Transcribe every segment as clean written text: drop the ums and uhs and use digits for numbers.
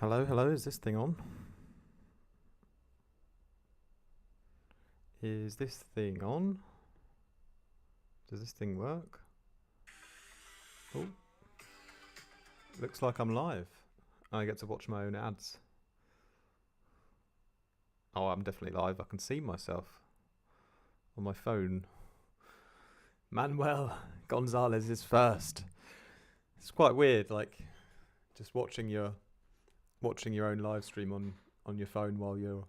Hello, is this thing on? Is this thing on? Does this thing work? Oh, looks like I'm live. I get to watch my own ads. Oh, I'm definitely live. I can see myself on my phone. Manuel Gonzalez is first. It's quite weird, like just watching your own live stream on your phone while you're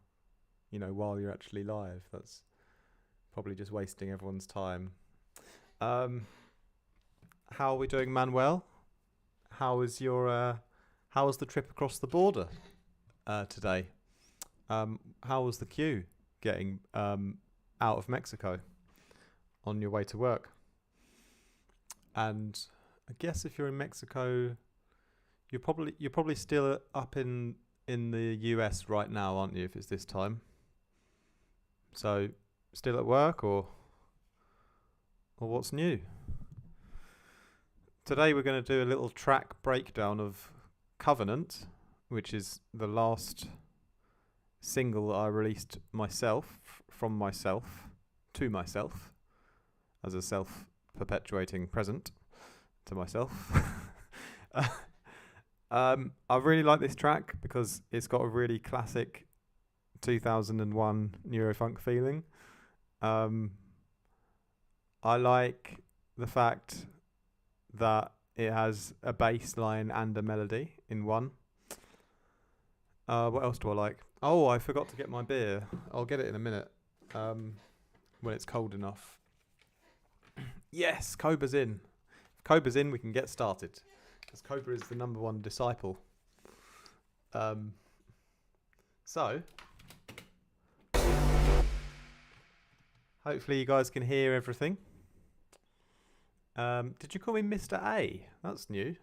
actually live. That's probably just wasting everyone's time. How are we doing, Manuel? How was the trip across the border today? How was the queue getting out of Mexico on your way to work? And I guess if you're in Mexico, you're probably still up in the US right now, aren't you? If it's this time, so still at work or what's new? Today we're going to do a little track breakdown of Covenant, which is the last single that I released from myself to myself as a self-perpetuating present to myself. I really like this track because it's got a really classic 2001 Neurofunk feeling. I like the fact that it has a bass line and a melody in one. What else do I like? Oh, I forgot to get my beer. I'll get it in a minute when it's cold enough. Yes, Cobra's in. If Cobra's in, we can get started. Because Cobra is the number one disciple. So, hopefully you guys can hear everything. Did you call me Mr. A? That's new.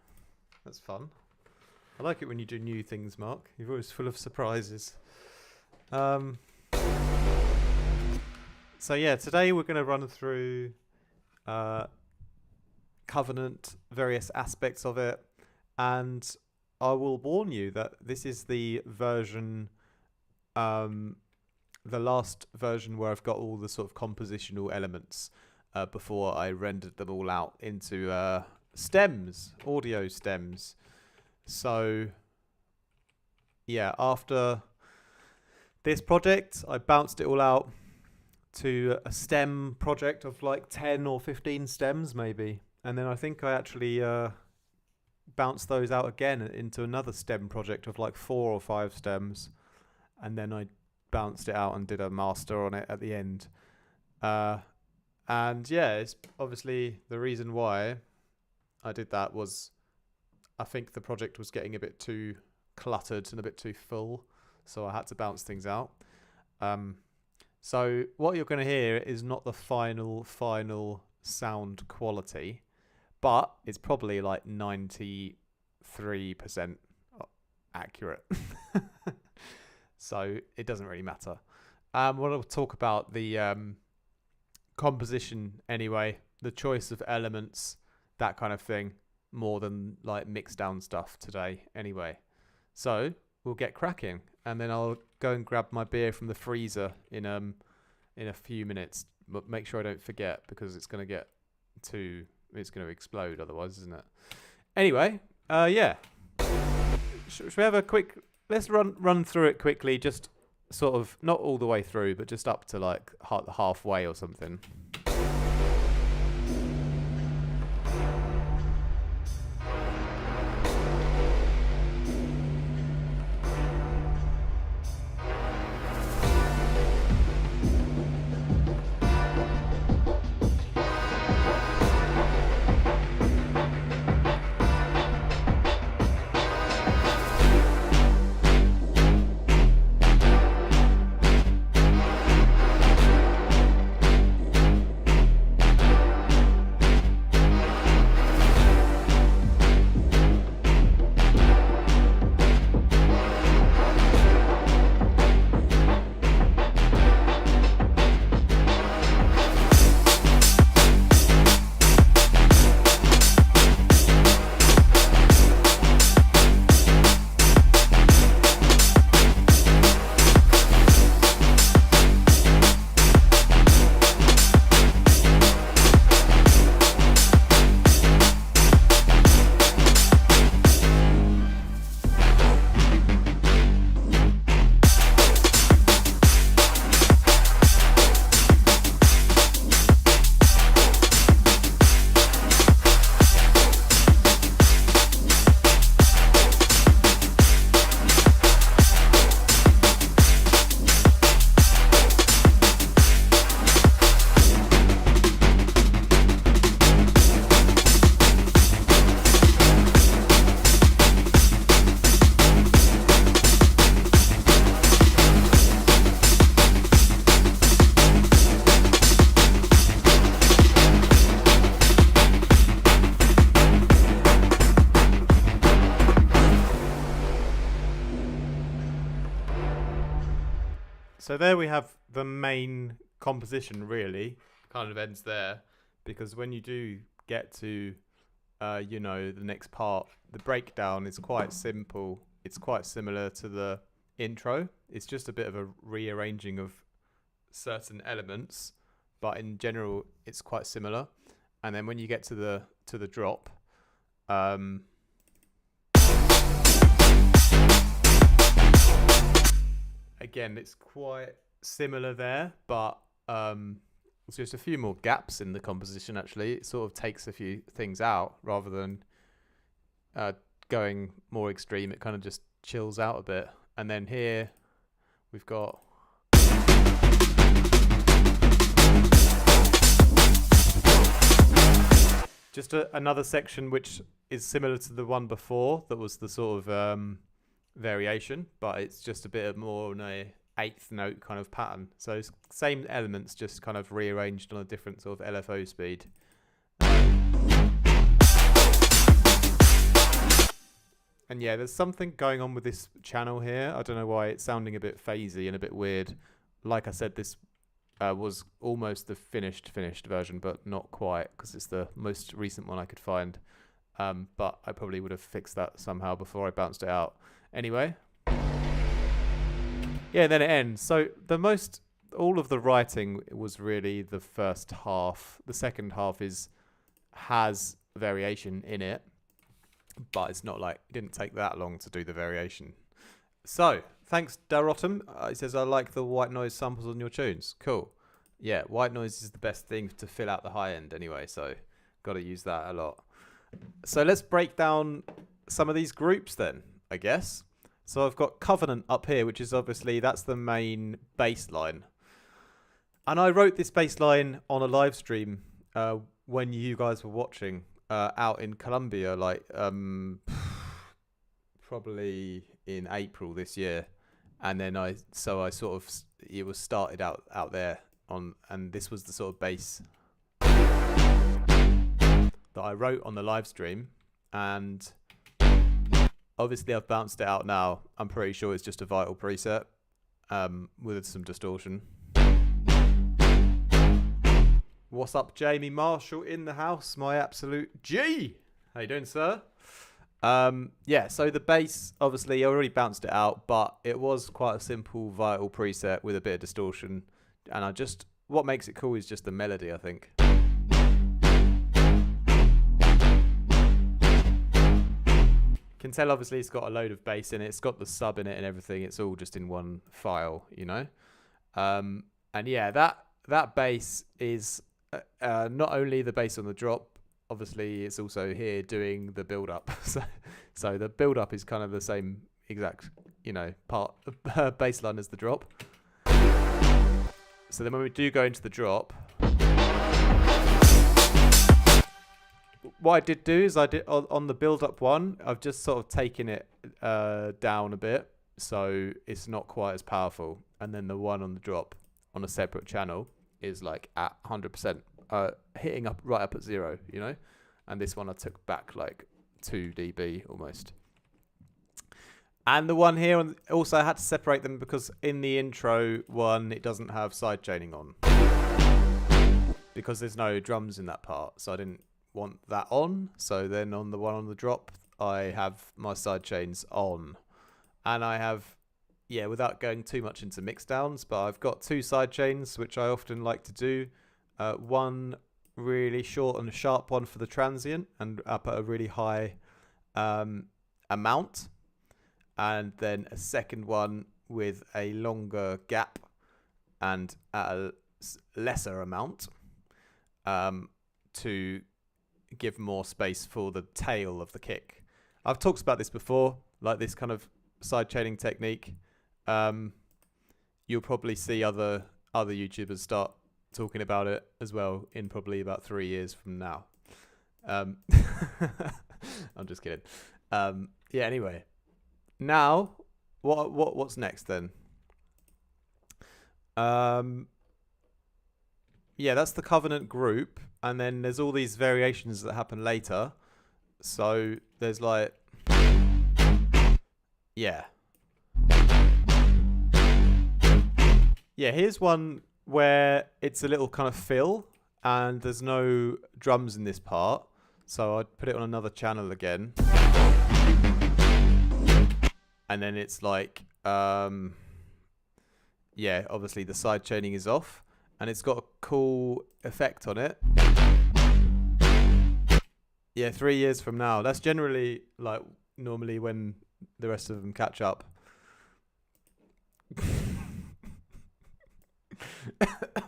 That's fun. I like it when you do new things, Mark. You're always full of surprises. So yeah, today we're going to run through Covenant, various aspects of it, and I will warn you that this is the version, the last version where I've got all the sort of compositional elements before I rendered them all out into stems, audio stems. So yeah, after this project, I bounced it all out to a stem project of like 10 or 15 stems maybe. And then I think I actually bounced those out again into another stem project of like 4 or 5 stems. And then I bounced it out and did a master on it at the end. And yeah, it's obviously the reason why I did that was I think the project was getting a bit too cluttered and a bit too full. So I had to bounce things out. So what you're going to hear is not the final sound quality, but it's probably like 93% accurate. So it doesn't really matter. We'll talk about the composition anyway, the choice of elements, that kind of thing, more than like mixed down stuff today anyway. So we'll get cracking, and then I'll go and grab my beer from the freezer in a few minutes. But make sure I don't forget, because it's going to explode otherwise, isn't it? Anyway, yeah. Should we have a quick? Let's run through it quickly, just sort of not all the way through, but just up to like halfway or something. So there we have the main composition, really. Kind of ends there, because when you do get to, you know, the next part, the breakdown is quite simple. It's quite similar to the intro. It's just a bit of a rearranging of certain elements, but in general, it's quite similar. And then when you get to the drop, again, it's quite similar there, but it's just a few more gaps in the composition, actually. It sort of takes a few things out rather than going more extreme. It kind of just chills out a bit. And then here we've got just another section which is similar to the one before, that was the sort of variation, but it's just a bit more on a eighth note kind of pattern. So same elements, just kind of rearranged on a different sort of LFO speed. And yeah, there's something going on with this channel here. I don't know why it's sounding a bit phasey and a bit weird. Like I said, this was almost the finished version, but not quite, because it's the most recent one I could find. But I probably would have fixed that somehow before I bounced it out. Anyway, yeah, then it ends. So all of the writing was really the first half. The second half has variation in it, but it's not like, it didn't take that long to do the variation. So thanks, Darotum. He says, I like the white noise samples on your tunes. Cool. Yeah, white noise is the best thing to fill out the high end anyway, so got to use that a lot. So let's break down some of these groups then, I guess. So I've got Covenant up here, which is obviously, that's the main bass line. And I wrote this bass line on a live stream when you guys were watching out in Colombia, like probably in April this year. And then it was started out there on, and this was the sort of bass that I wrote on the live stream. And obviously I've bounced it out now. I'm pretty sure it's just a Vital preset with some distortion. What's up, Jamie Marshall in the house, my absolute G. How you doing, sir? Yeah, so the bass, obviously I already bounced it out, but it was quite a simple Vital preset with a bit of distortion. And what makes it cool is just the melody, I think. Can tell obviously it's got a load of bass in it, it's got the sub in it and everything, it's all just in one file, you know. And yeah, that bass is not only the bass on the drop, obviously it's also here doing the build up. So the build up is kind of the same exact, you know, part of bass line as the drop. So then when we do go into the drop, what I did do is on the build-up one, I've just sort of taken it down a bit, so it's not quite as powerful. And then the one on the drop on a separate channel is like at 100%, hitting right up at 0, you know. And this one I took back like 2 dB almost. And the one here, also I had to separate them because in the intro one, it doesn't have side chaining on, because there's no drums in that part, so I didn't want that on. So then on the one on the drop, I have my side chains on, and I have, yeah, without going too much into mix downs, but I've got 2 side chains which I often like to do. One really short and sharp one for the transient and up at a really high amount, and then a second one with a longer gap and at a lesser amount to give more space for the tail of the kick. I've talked about this before, like this kind of side chaining technique. You'll probably see other YouTubers start talking about it as well in probably about 3 years from now. I'm just kidding. Yeah, anyway, now what's next then? Yeah, that's the Covenant group, and then there's all these variations that happen later. So there's like, yeah. Yeah, here's one where it's a little kind of fill and there's no drums in this part. So I'd put it on another channel again. And then it's like, yeah, obviously the side chaining is off and it's got a cool effect on it. Yeah, 3 years from now. That's generally like normally when the rest of them catch up.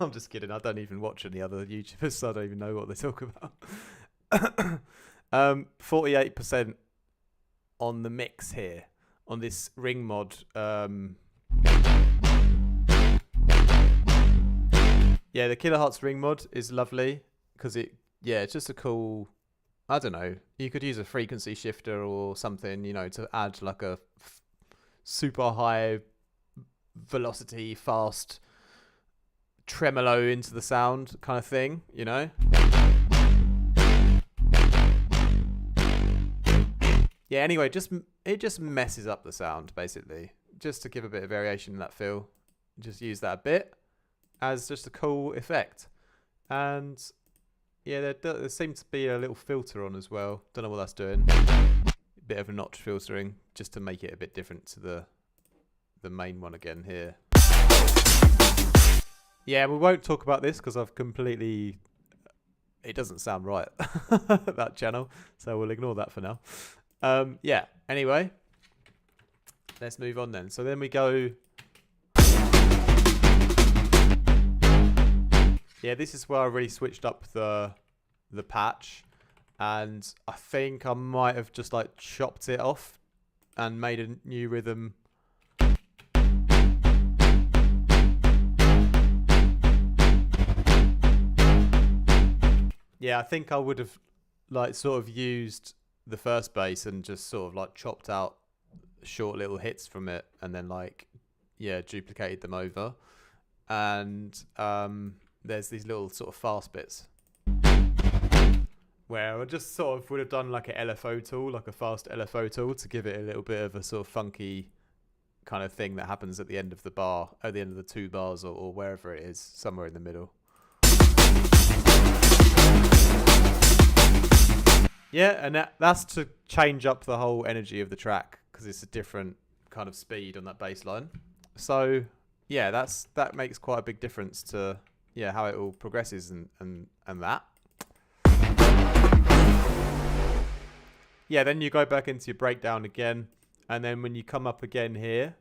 I'm just kidding. I don't even watch any other YouTubers, so I don't even know what they talk about. 48% on the mix here on this ring mod. Yeah, the Kilohertz ring mod is lovely because it's just a cool. I don't know. You could use a frequency shifter or something, to add like a super high velocity, fast tremolo into the sound kind of thing, Yeah, anyway, it just messes up the sound, basically. Just to give a bit of variation in that feel. Just use that a bit as just a cool effect. And yeah, there seems to be a little filter on as well. Don't know what that's doing. A bit of a notch filtering, just to make it a bit different to the main one again here. Yeah, we won't talk about this because I've completely... It doesn't sound right, that channel. So we'll ignore that for now. Yeah, anyway. Let's move on then. So then we go... Yeah, this is where I really switched up the patch. And I think I might have just like chopped it off and made a new rhythm. Yeah, I think I would have like sort of used the first bass and just sort of like chopped out short little hits from it and then like, yeah, duplicated them over. And there's these little sort of fast bits where I just sort of would have done like a LFO tool, like a fast LFO tool to give it a little bit of a sort of funky kind of thing that happens at the end of the bar, at the end of the 2 bars or wherever it is, somewhere in the middle. Yeah, and that's to change up the whole energy of the track because it's a different kind of speed on that bass line. So yeah, that makes quite a big difference to how it all progresses and that. Yeah, then you go back into your breakdown again, and then when you come up again here,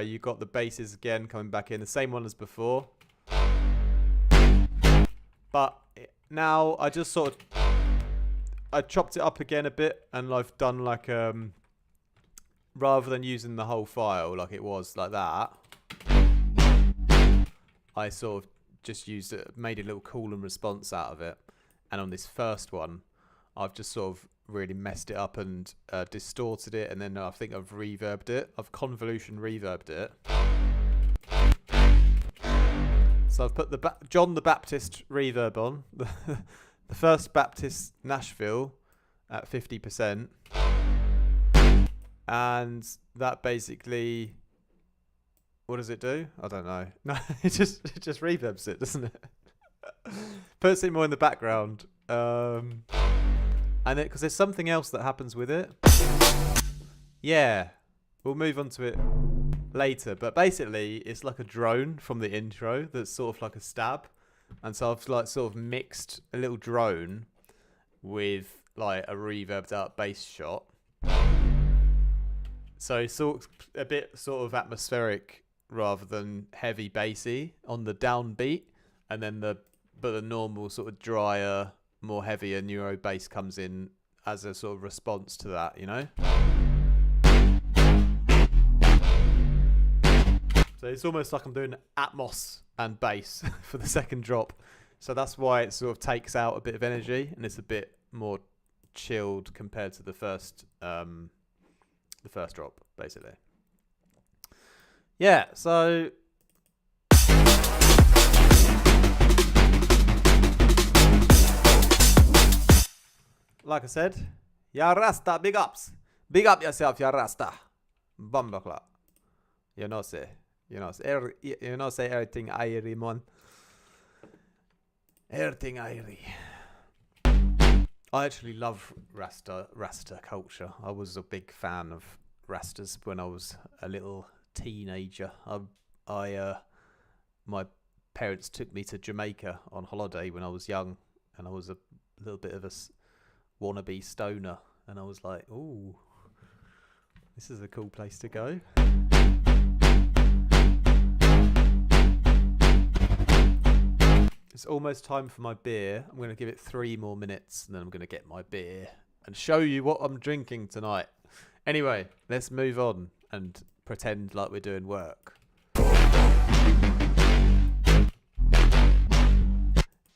you got the basses again coming back in, the same one as before. But now I just sort of I chopped it up again a bit, and I've done like rather than using the whole file like it was like that, I sort of just used it, made a little call and response out of it. And on this first one, I've just sort of really messed it up and distorted it, and then I think I've reverbed it. I've convolution reverbed it. So I've put the John the Baptist reverb on, the First Baptist Nashville at 50%, and that basically, what does it do? I don't know. No, it just reverbs it, doesn't it? Puts it more in the background. And then, because there's something else that happens with it. Yeah, we'll move on to it later. But basically, it's like a drone from the intro that's sort of like a stab. And so I've like sort of mixed a little drone with like a reverbed out bass shot. So it's sort of a bit sort of atmospheric rather than heavy bassy on the downbeat, and then the normal sort of drier, more heavier neuro bass comes in as a sort of response to that, So it's almost like I'm doing Atmos and bass for the second drop. So that's why it sort of takes out a bit of energy and it's a bit more chilled compared to the first drop, basically. Yeah, so like I said, Ya Rasta, big ups. Big up yourself, Ya Rasta. Bumbleclot. You know, say. Say everything airy, man. Everything airy. I actually love Rasta culture. I was a big fan of Rastas when I was a little teenager. My parents took me to Jamaica on holiday when I was young, and I was a little bit of a wannabe stoner, and I was like, ooh, this is a cool place to go. It's almost time for my beer. I'm going to give it 3 more minutes, and then I'm going to get my beer and show you what I'm drinking tonight. Anyway, let's move on and pretend like we're doing work.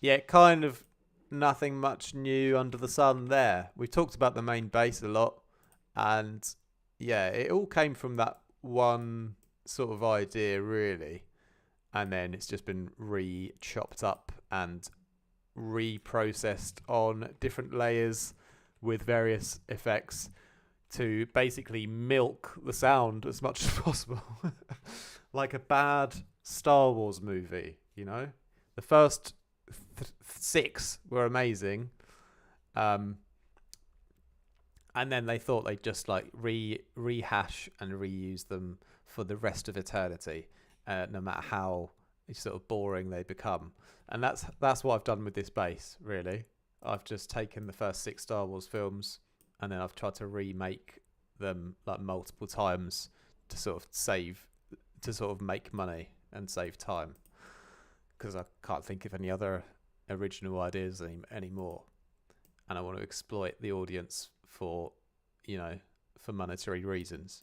Yeah, kind of nothing much new under the sun there. We talked about the main bass a lot, and yeah, it all came from that one sort of idea, really. And then it's just been re-chopped up and reprocessed on different layers with various effects to basically milk the sound as much as possible. Like a bad Star Wars movie, you know? The first 6 were amazing. And then they thought they'd just like rehash and reuse them for the rest of eternity. No matter how sort of boring they become. And that's what I've done with this bass, really. I've just taken the first 6 Star Wars films and then I've tried to remake them like multiple times to sort of make money and save time. Because I can't think of any other original ideas anymore. And I want to exploit the audience for monetary reasons.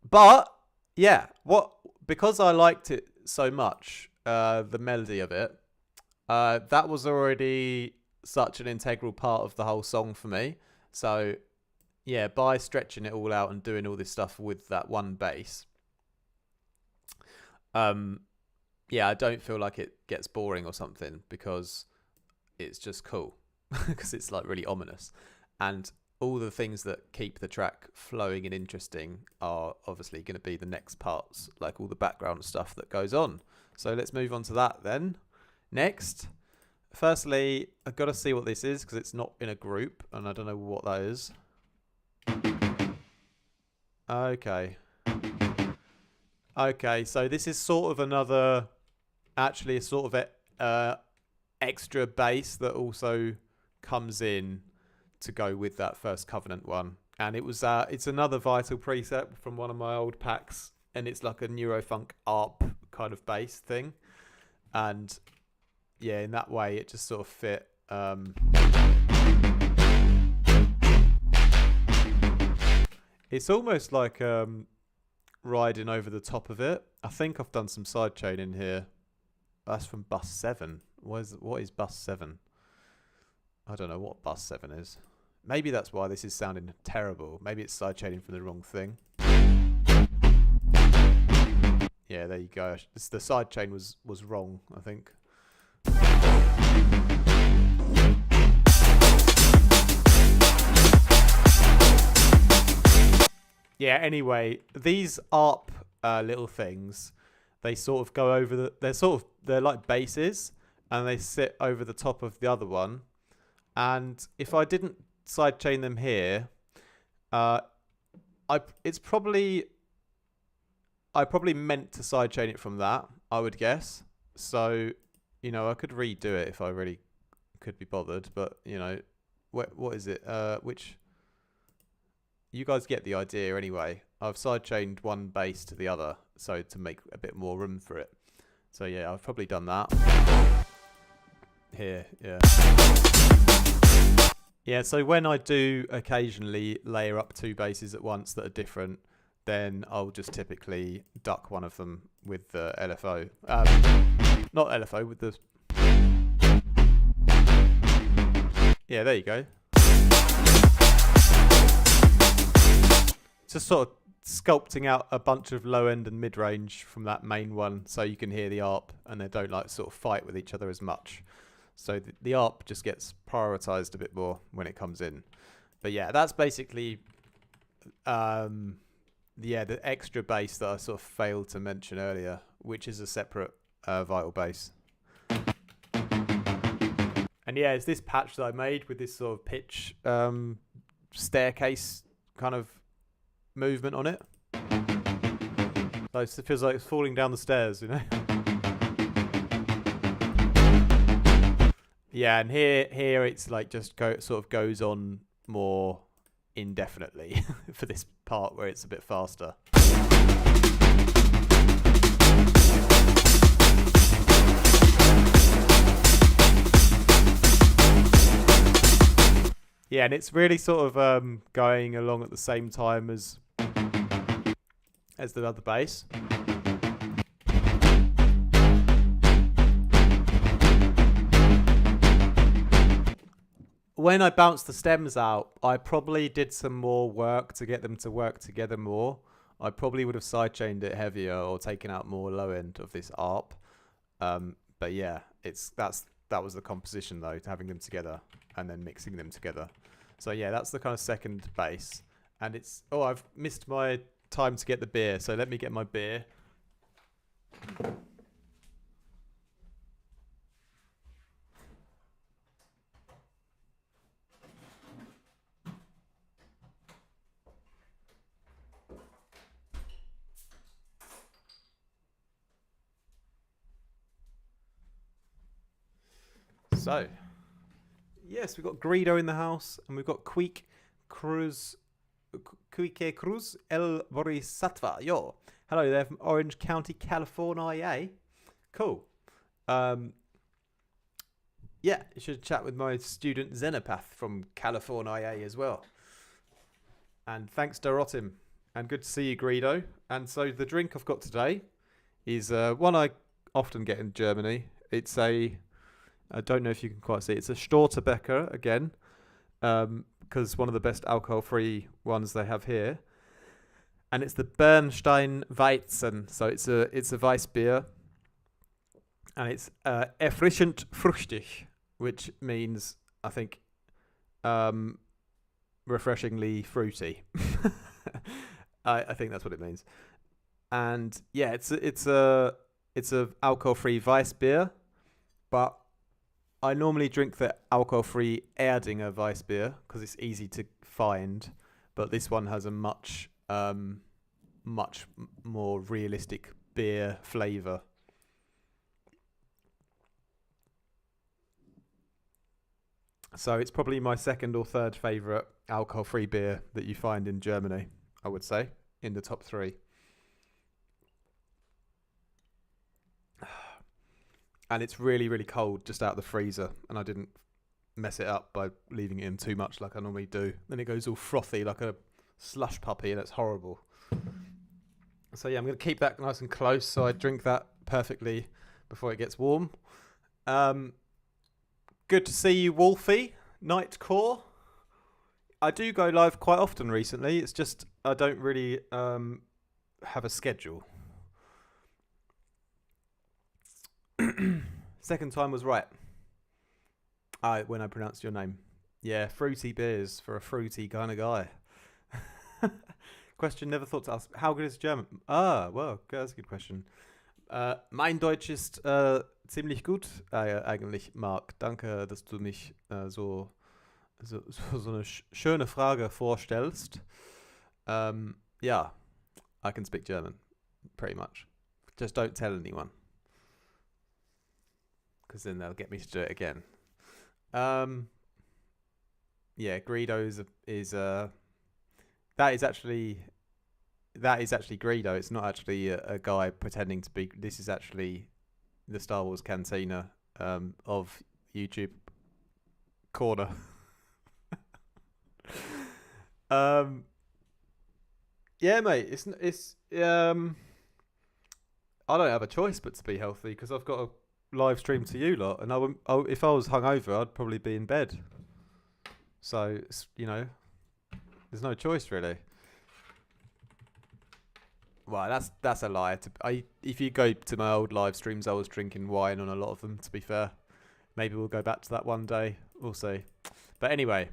But yeah, because I liked it so much, the melody of it, that was already such an integral part of the whole song for me. So yeah, by stretching it all out and doing all this stuff with that one bass, yeah, I don't feel like it gets boring or something, because it's just cool. Because it's like really ominous, and all the things that keep the track flowing and interesting are obviously going to be the next parts, like all the background stuff that goes on. So let's move on to that then. Next, firstly, I've got to see what this is because it's not in a group and I don't know what that is. Okay, so this is sort of another, actually a sort of extra bass that also comes in to go with that first Covenant one. And it's another Vital preset from one of my old packs, and it's like a Neurofunk ARP kind of bass thing. And yeah, in that way it just sort of fit. It's almost like riding over the top of it. I think I've done some sidechain in here. That's from bus 7. What is bus 7? I don't know what bus 7 is. Maybe that's why this is sounding terrible. Maybe it's sidechaining from the wrong thing. Yeah, there you go. The sidechain was wrong, I think. Yeah, anyway, these ARP little things, they sort of go over they're like basses, and they sit over the top of the other one. And if I didn't sidechain them here, I probably meant to sidechain it from that, I would guess. So, I could redo it if I really could be bothered, but what is it? Which you guys get the idea anyway. I've sidechained one bass to the other, so to make a bit more room for it. So yeah, I've probably done that. Here, yeah. Yeah, so when I do occasionally layer up 2 basses at once that are different, then I'll just typically duck one of them with the LFO. Not LFO, with the... Yeah, there you go. Just sort of sculpting out a bunch of low end and mid range from that main one, so you can hear the ARP and they don't like sort of fight with each other as much. So the ARP just gets prioritized a bit more when it comes in. But yeah, that's basically the extra bass that I sort of failed to mention earlier, which is a separate vital bass. And yeah, it's this patch that I made with this sort of pitch staircase kind of movement on it. So it feels like it's falling down the stairs, you know? Yeah, and here it's like just sort of goes on more indefinitely for this part where it's a bit faster. Yeah, and it's really sort of going along at the same time as the other bass. When I bounced the stems out, I probably did some more work to get them to work together more. I probably would have sidechained it heavier or taken out more low end of this ARP. But yeah, that was the composition though, having them together and then mixing them together. So yeah, that's the kind of second bass. And it's, oh, I've missed my time to get the beer. So let me get my beer. So, yes, we've got Greedo in the house, and we've got Quique Cruz El Borisatva. Yo, hello there from Orange County, California. Cool. Yeah, you should chat with my student Xenopath from California as well. And thanks, Dorotim. And good to see you, Greedo. And so the drink I've got today is one I often get in Germany. It's I don't know if you can quite see. It's a Stortebecker again, because one of the best alcohol-free ones they have here, and it's the Bernstein Weizen. So it's a Weiss beer, and it's erfrischend fruchtig, which means I think refreshingly fruity. I think that's what it means. And yeah, it's a alcohol-free Weiss beer, but I normally drink the alcohol-free Erdinger Weiss beer because it's easy to find, but this one has a much more realistic beer flavour. So it's probably my second or third favourite alcohol-free beer that you find in Germany, I would say, in the top 3. And it's really, really cold just out of the freezer. And I didn't mess it up by leaving it in too much like I normally do. Then it goes all frothy like a slush puppy and it's horrible. So yeah, I'm going to keep that nice and close so I drink that perfectly before it gets warm. Good to see you, Wolfie. Nightcore. I do go live quite often recently. It's just I don't really have a schedule. Second time was right. When I pronounced your name. Yeah, fruity beers for a fruity kind of guy. Question never thought to ask. How good is German? Well, that's a good question. Mein Deutsch ist ziemlich gut eigentlich, Marc. Danke, dass du mich so eine schöne Frage vorstellst. Yeah, I can speak German, pretty much. Just don't tell anyone, because then they'll get me to do it again. Yeah, Greedo is that is actually Greedo. It's not actually a guy pretending to be. This is actually the Star Wars Cantina of YouTube corner. Yeah, mate. It's I don't have a choice but to be healthy because I've got a live stream to you lot, and if I was hungover, I'd probably be in bed. So there's no choice really. Well, that's a lie. If you go to my old live streams, I was drinking wine on a lot of them. To be fair, maybe we'll go back to that one day. We'll see. But anyway,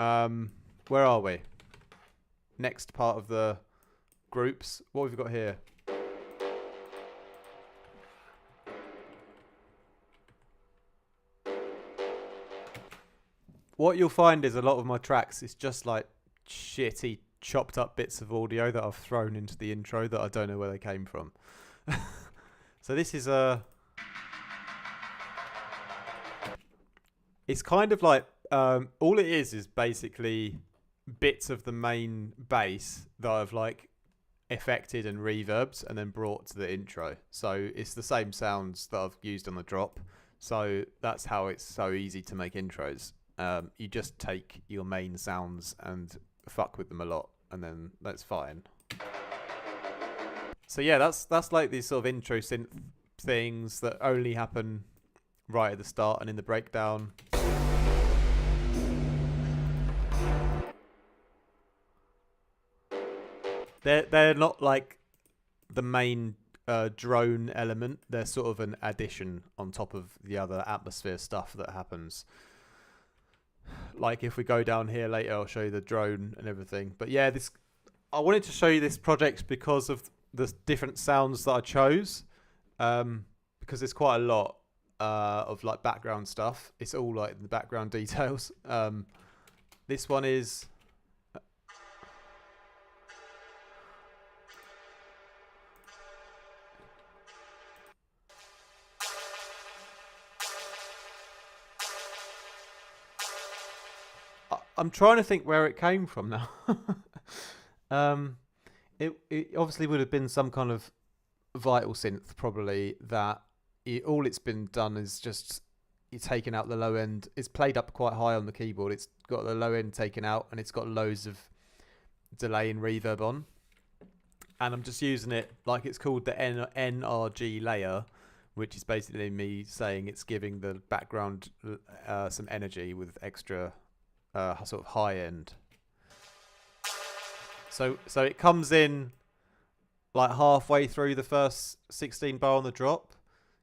Where are we? Next part of the groups. What have we got here? What you'll find is a lot of my tracks is just like shitty chopped up bits of audio that I've thrown into the intro that I don't know where they came from. So this is it's kind of like all it is basically bits of the main bass that I've like affected and reverbed and then brought to the intro. So it's the same sounds that I've used on the drop. So that's how it's so easy to make intros. You just take your main sounds and fuck with them a lot, and then that's fine. So yeah, that's like these sort of intro synth things that only happen right at the start and in the breakdown. They're not like the main drone element. They're sort of an addition on top of the other atmosphere stuff that happens. Like if we go down here later, I'll show you the drone and everything. But yeah, I wanted to show you this project because of the different sounds that I chose. Because there's quite a lot of like background stuff. It's all like the background details. This one is. I'm trying to think where it came from now. It obviously would have been some kind of vital synth, probably, that all it's been done is just you're taking out the low end. It's played up quite high on the keyboard. It's got the low end taken out and it's got loads of delay and reverb on. And I'm just using it like it's called the NRG layer, which is basically me saying it's giving the background some energy with extra sort of high end. So it comes in like halfway through the first 16 bar on the drop,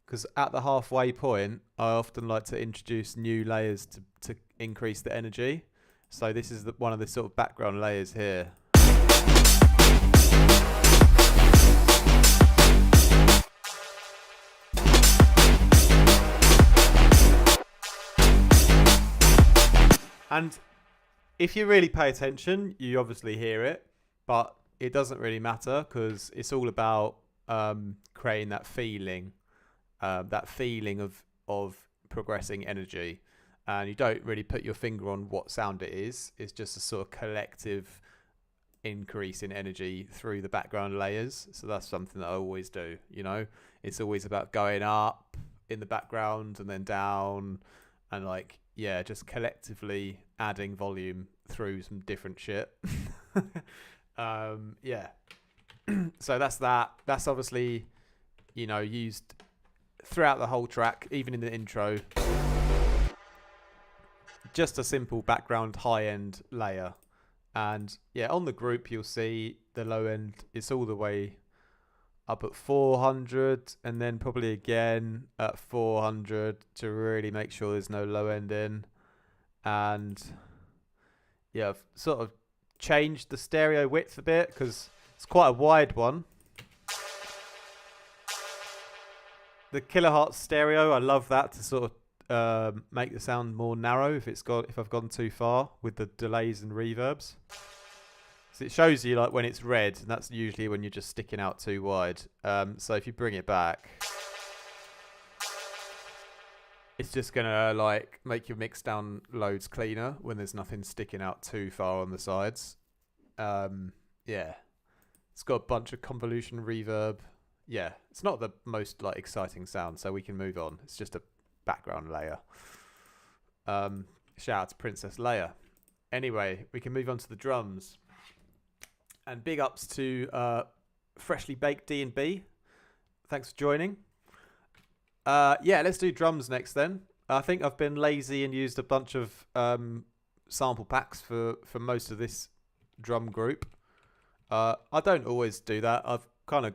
because at the halfway point I often like to introduce new layers to increase the energy. So this is one of the sort of background layers here. And if you really pay attention, you obviously hear it, but it doesn't really matter because it's all about creating that feeling of progressing energy. And you don't really put your finger on what sound it is. It's just a sort of collective increase in energy through the background layers. So that's something that I always do, you know. It's always about going up in the background and then down and like, yeah, just collectively adding volume through some different shit. Yeah. So that's that. That's obviously, you know, used throughout the whole track, even in the intro. Just a simple background high-end layer. And yeah, on the group, you'll see the low end. It's all the way up at 400 and then probably again at 400 to really make sure there's no low end in. And yeah, I've sort of changed the stereo width a bit because it's quite a wide one. The kilohertz stereo, I love that to sort of make the sound more narrow if I've gone too far with the delays and reverbs. So it shows you like when it's red, and that's usually when you're just sticking out too wide. So if you bring it back, it's just gonna like make your mix down loads cleaner when there's nothing sticking out too far on the sides. Yeah, it's got a bunch of convolution reverb. Yeah, it's not the most like exciting sound, so we can move on. It's just a background layer. Shout out to Princess Leia. Anyway, we can move on to the drums. And big ups to Freshly Baked D&B. Thanks for joining. Yeah, let's do drums next then. I think I've been lazy and used a bunch of sample packs for most of this drum group. I don't always do that. I've kind of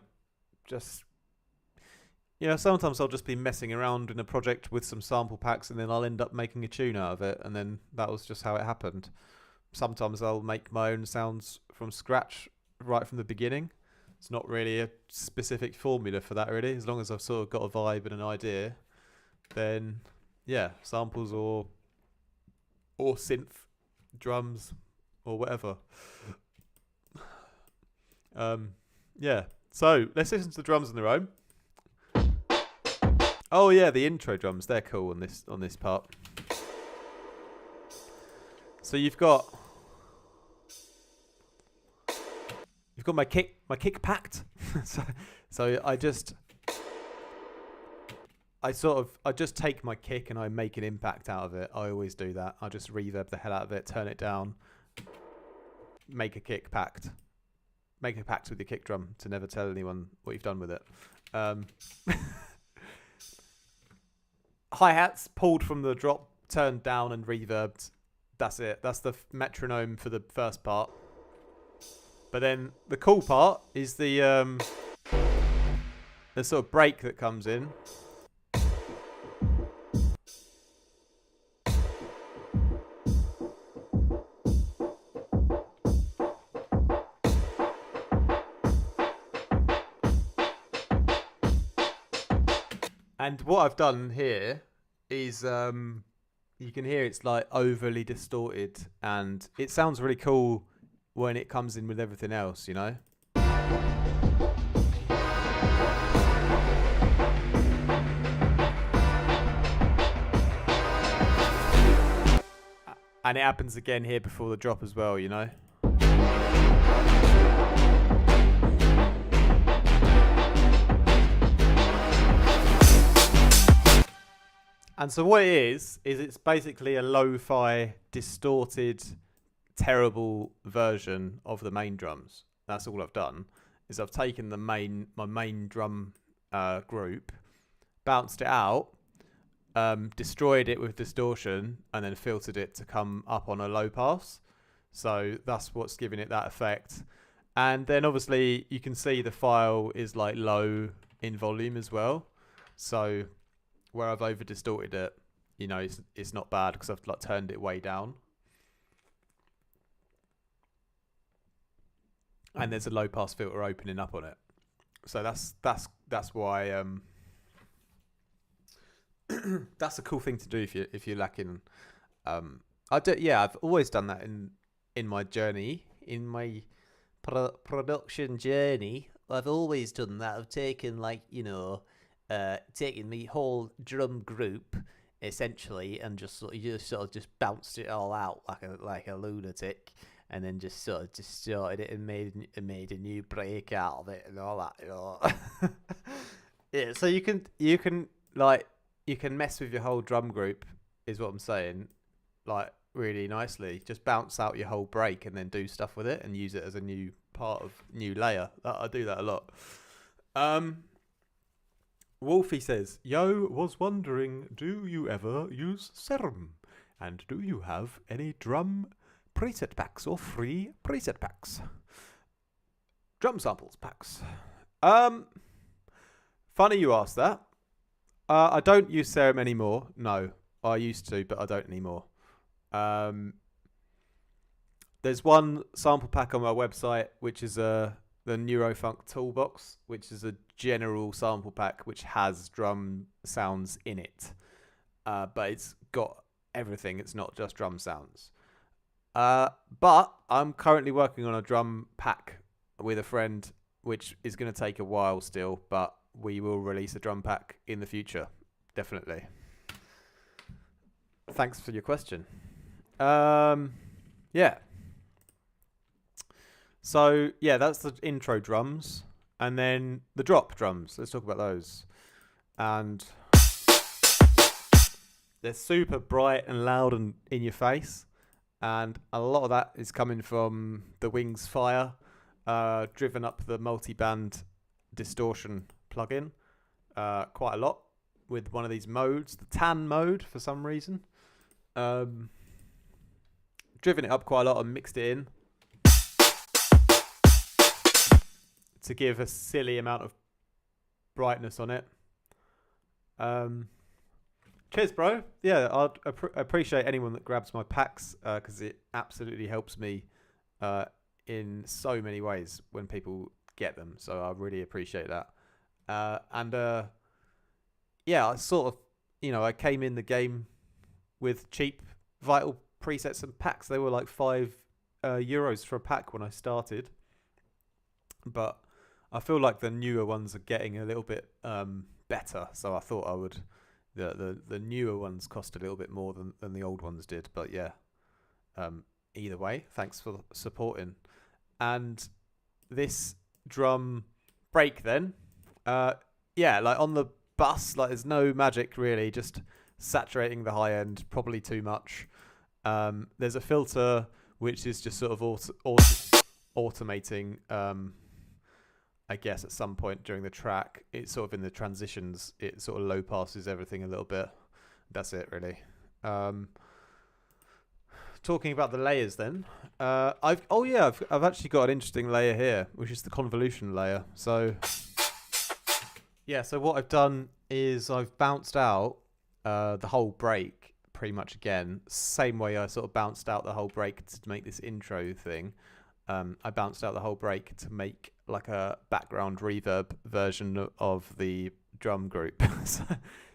just, you know, sometimes I'll just be messing around in a project with some sample packs and then I'll end up making a tune out of it. And then that was just how it happened. sometimes I'll make my own sounds from scratch right from the beginning. It's not really a specific formula for that, really. As long as I've sort of got a vibe and an idea, then yeah, samples or synth drums or whatever. Yeah. So let's listen to the drums on their own. Oh yeah, the intro drums, they're cool on this part. So you've got my kick packed. so I just take my kick and I make an impact out of it. I always do that. I just reverb the hell out of it, turn it down, make a kick packed. Make a pact with your kick drum to never tell anyone what you've done with it. Hi-hats pulled from the drop, turned down and reverbed. That's it. That's the metronome for the first part. But then the cool part is the sort of break that comes in. And what I've done here is you can hear it's like overly distorted, and it sounds really cool when it comes in with everything else, you know? And it happens again here before the drop as well, you know? And so what it is it's basically a lo-fi, distorted, terrible version of the main drums. That's all I've done. Is I've taken my main drum group, bounced it out, destroyed it with distortion, and then filtered it to come up on a low pass. So that's what's giving it that effect. And then obviously you can see the file is like low in volume as well. So where I've over distorted it, you know, it's not bad because I've like turned it way down. And there's a low pass filter opening up on it. So that's why that's a cool thing to do if you're lacking. I've always done that in my journey, in my production journey. I've always done that. I've taken taking the whole drum group essentially and just bounced it all out like a lunatic, and then just sort of distorted it and made a new break out of it and all that, you know. Yeah, so you can mess with your whole drum group, is what I'm saying, like really nicely. Just bounce out your whole break and then do stuff with it and use it as a new layer. I do that a lot. Wolfie says, "Yo, was wondering, do you ever use Serum? And do you have any drum preset packs or free preset packs? Drum samples packs." Funny you asked that. I don't use Serum anymore. No, I used to, but I don't anymore. There's one sample pack on my website, which is the Neurofunk Toolbox, which is a general sample pack which has drum sounds in it, but it's got everything. It's not just drum sounds. But I'm currently working on a drum pack with a friend, which is going to take a while still, but we will release a drum pack in the future, definitely. Thanks for your question. Yeah. So, yeah, that's the intro drums. And then the drop drums. Let's talk about those. And they're super bright and loud and in your face. And a lot of that is coming from the Wings Fire, driven up the multi-band distortion plugin quite a lot with one of these modes, the tan mode for some reason. Driven it up quite a lot and mixed it in to give a silly amount of brightness on it. Cheers, bro. Yeah, I'd appreciate anyone that grabs my packs because it absolutely helps me in so many ways when people get them. So I really appreciate that. And yeah, I sort of, I came in the game with cheap Vital presets and packs. They were like €5 for a pack when I started, but I feel like the newer ones are getting a little bit better. So I thought I would. The newer ones cost a little bit more than the old ones did, but yeah. Either way, thanks for supporting. And this drum break then, yeah, like on the bus, like there's no magic really, just saturating the high end, probably too much. There's a filter which is just sort of automating. I guess at some point during the track, it's sort of in the transitions, it sort of low passes everything a little bit. That's it really. Talking about the layers then, I've actually got an interesting layer here, which is the convolution layer. So yeah, so what I've done is I've bounced out the whole break pretty much again, same way I sort of bounced out the whole break to make this intro thing. I bounced out the whole break to make like a background reverb version of the drum group.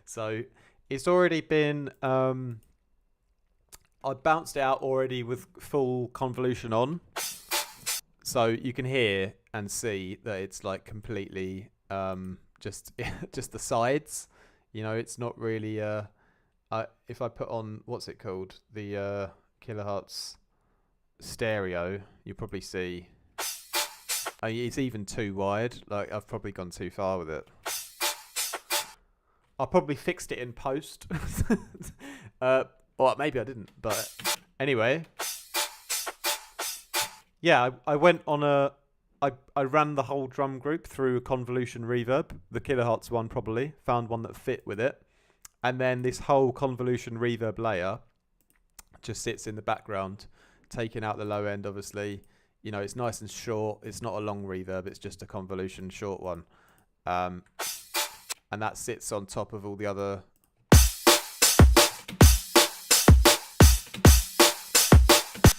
So it's already been I bounced it out already with full convolution on, so you can hear and see that it's like completely just the sides. It's not really if I put on what's it called, the kilohertz stereo, you'll probably see it's even too wide. Like I've probably gone too far with it. I probably fixed it in post. Or maybe I didn't, but anyway. Yeah, I went on I ran the whole drum group through a convolution reverb, the kilohertz one probably, found one that fit with it. And then this whole convolution reverb layer just sits in the background, taking out the low end, obviously. It's nice and short. It's not a long reverb. It's just a convolution short one. And that sits on top of all the other.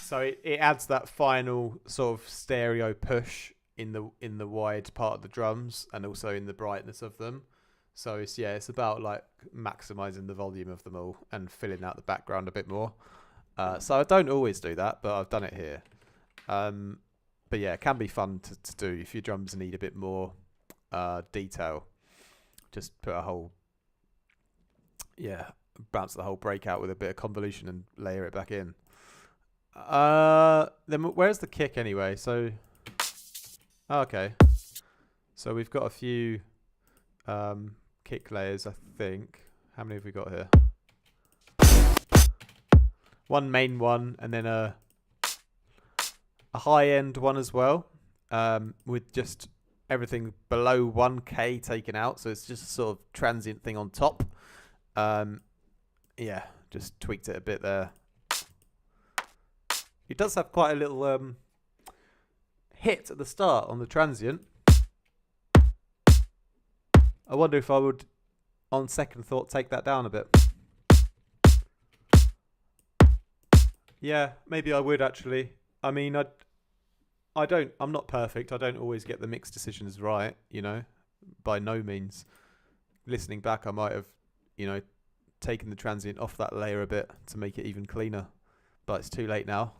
So it adds that final sort of stereo push in the wide part of the drums and also in the brightness of them. So it's about like maximizing the volume of them all and filling out the background a bit more. So I don't always do that, but I've done it here. But yeah, it can be fun to do if your drums need a bit more detail. Just put bounce the whole break out with a bit of convolution and layer it back in. Then where's the kick anyway? So okay, so we've got a few kick layers, I think. How many have we got here? One main one, and then a high end one as well, with just everything below 1K taken out, so it's just a sort of transient thing on top. Yeah, just tweaked it a bit there. It does have quite a little hit at the start on the transient. I wonder if I would, on second thought, take that down a bit. Yeah, maybe I would actually. I mean, I'm not perfect. I don't always get the mix decisions right, by no means. Listening back, I might have, taken the transient off that layer a bit to make it even cleaner. But it's too late now.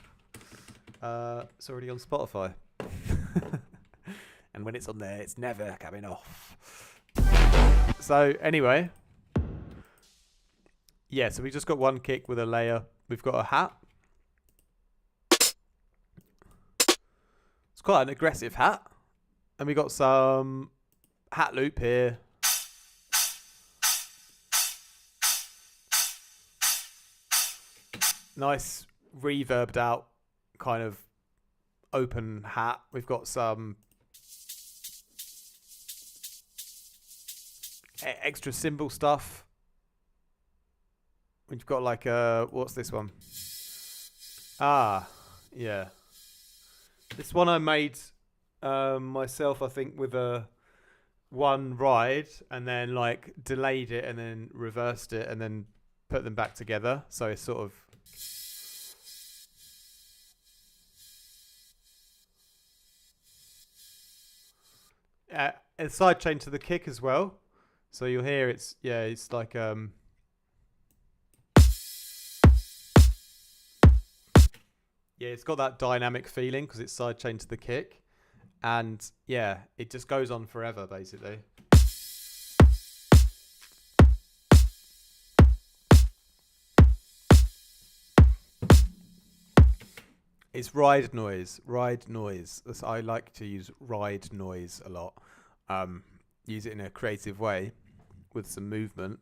It's already on Spotify. And when it's on there, it's never coming off. So anyway. Yeah, so we just got one kick with a layer. We've got a hat. It's quite an aggressive hat. And we got some hat loop here. Nice reverbed out kind of open hat. We've got some extra cymbal stuff. We've got like what's this one? Yeah. This one I made myself, I think, with one ride and then like delayed it and then reversed it and then put them back together. So it's sort of a side chain to the kick as well. So you'll hear it's like it's got that dynamic feeling because it's side chain to the kick, and yeah, it just goes on forever basically. It's ride noise. I like to use ride noise a lot. Use it in a creative way with some movement,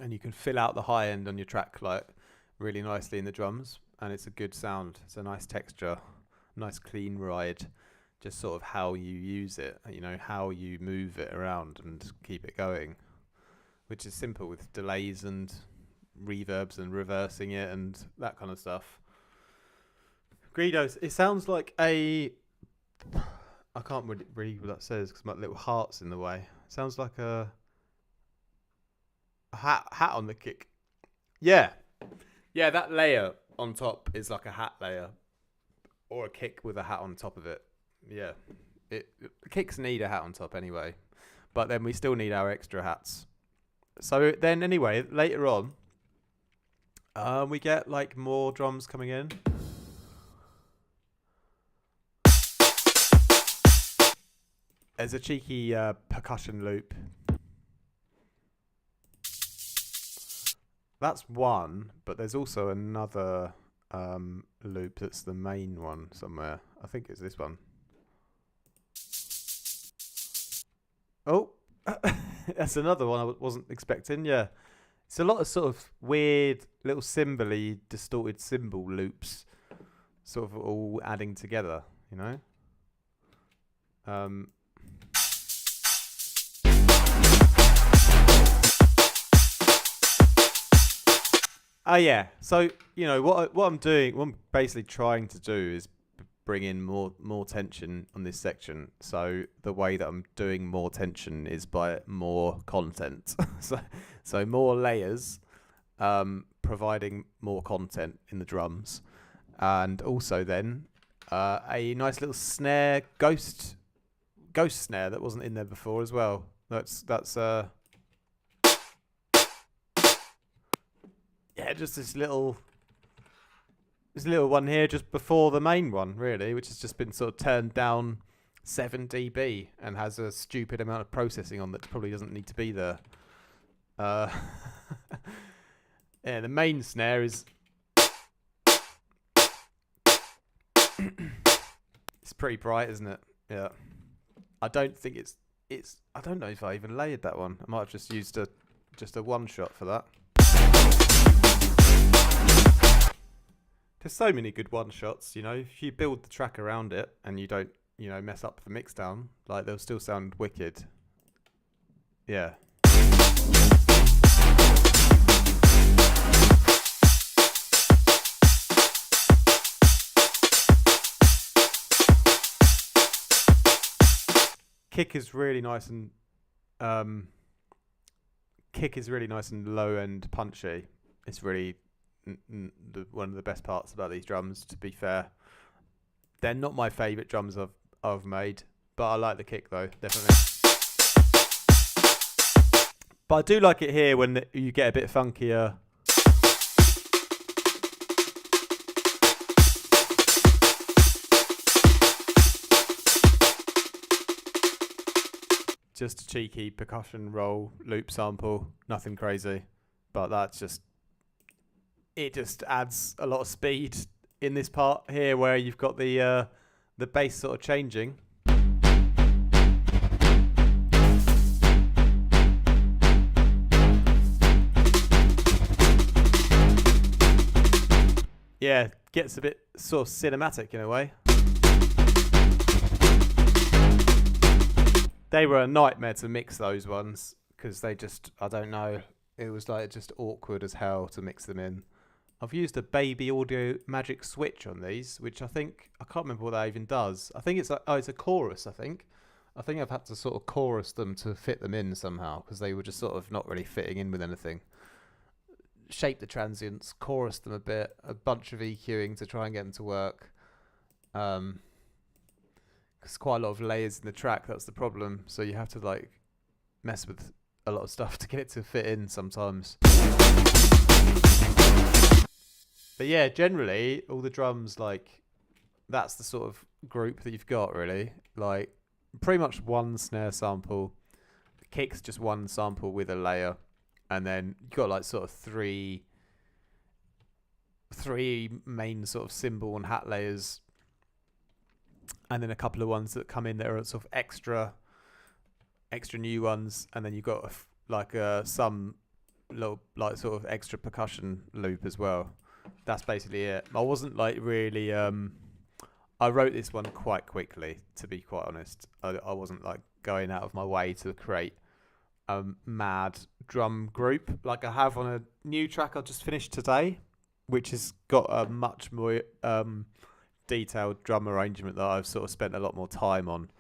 and you can fill out the high end on your track like really nicely in the drums, and it's a good sound. It's a nice texture, nice clean ride. Just sort of how you use it, how you move it around and keep it going, which is simple with delays and reverbs and reversing it and that kind of stuff. Greedos, it sounds like I can't really read what that says because my little heart's in the way. It sounds like a hat on the kick. Yeah, that layer on top is like a hat layer or a kick with a hat on top of it. Yeah, kicks need a hat on top anyway, but then we still need our extra hats. So then anyway, later on, we get like more drums coming in. There's a cheeky percussion loop. That's one, but there's also another loop that's the main one somewhere. I think it's this one. Oh, that's another one I wasn't expecting. Yeah, it's a lot of sort of weird little cymbal-y, distorted cymbal loops, sort of all adding together, yeah. So what I'm doing, what I'm basically trying to do is bring in more tension on this section. So the way that I'm doing more tension is by more content. so more layers, providing more content in the drums, and also then a nice little snare, ghost snare that wasn't in there before as well. That's just this little one here just before the main one, really, which has just been sort of turned down 7 dB and has a stupid amount of processing on that probably doesn't need to be there. Yeah, the main snare is it's pretty bright, isn't it? Yeah. I don't think it's I don't know if I even layered that one. I might have just used a one shot for that. There's so many good one shots, if you build the track around it and you don't, mess up the mix down, like they'll still sound wicked. Yeah. Kick is really nice and low and punchy. It's really one of the best parts about these drums, to be fair. They're not my favourite drums I've made, but I like the kick though, definitely. But I do like it here when you get a bit funkier. Just a cheeky percussion roll loop sample, nothing crazy, but it just adds a lot of speed in this part here where you've got the bass sort of changing. Yeah, gets a bit sort of cinematic in a way. They were a nightmare to mix those ones because they just, I don't know, it was like just awkward as hell to mix them in. I've used a Baby Audio Magic Switch on these, which I can't remember what that even does. I think it's a chorus, I think I've had to sort of chorus them to fit them in somehow because they were just sort of not really fitting in with anything. shape the transients, chorus them a bit, a bunch of EQing to try and get them to work. Because quite a lot of layers in the track, that's the problem. So you have to like mess with a lot of stuff to get it to fit in sometimes. But yeah, generally all the drums, like, that's the sort of group that you've got, really. Like, pretty much one snare sample, kicks just one sample with a layer, and then you've got like sort of three main sort of cymbal and hat layers, and then a couple of ones that come in that are sort of extra new ones, and then you've got some little like sort of extra percussion loop as well. That's basically it. I wasn't like really I wrote this one quite quickly, to be quite honest. I wasn't like going out of my way to create a mad drum group like I have on a new track I just finished today, which has got a much more detailed drum arrangement that I've sort of spent a lot more time on.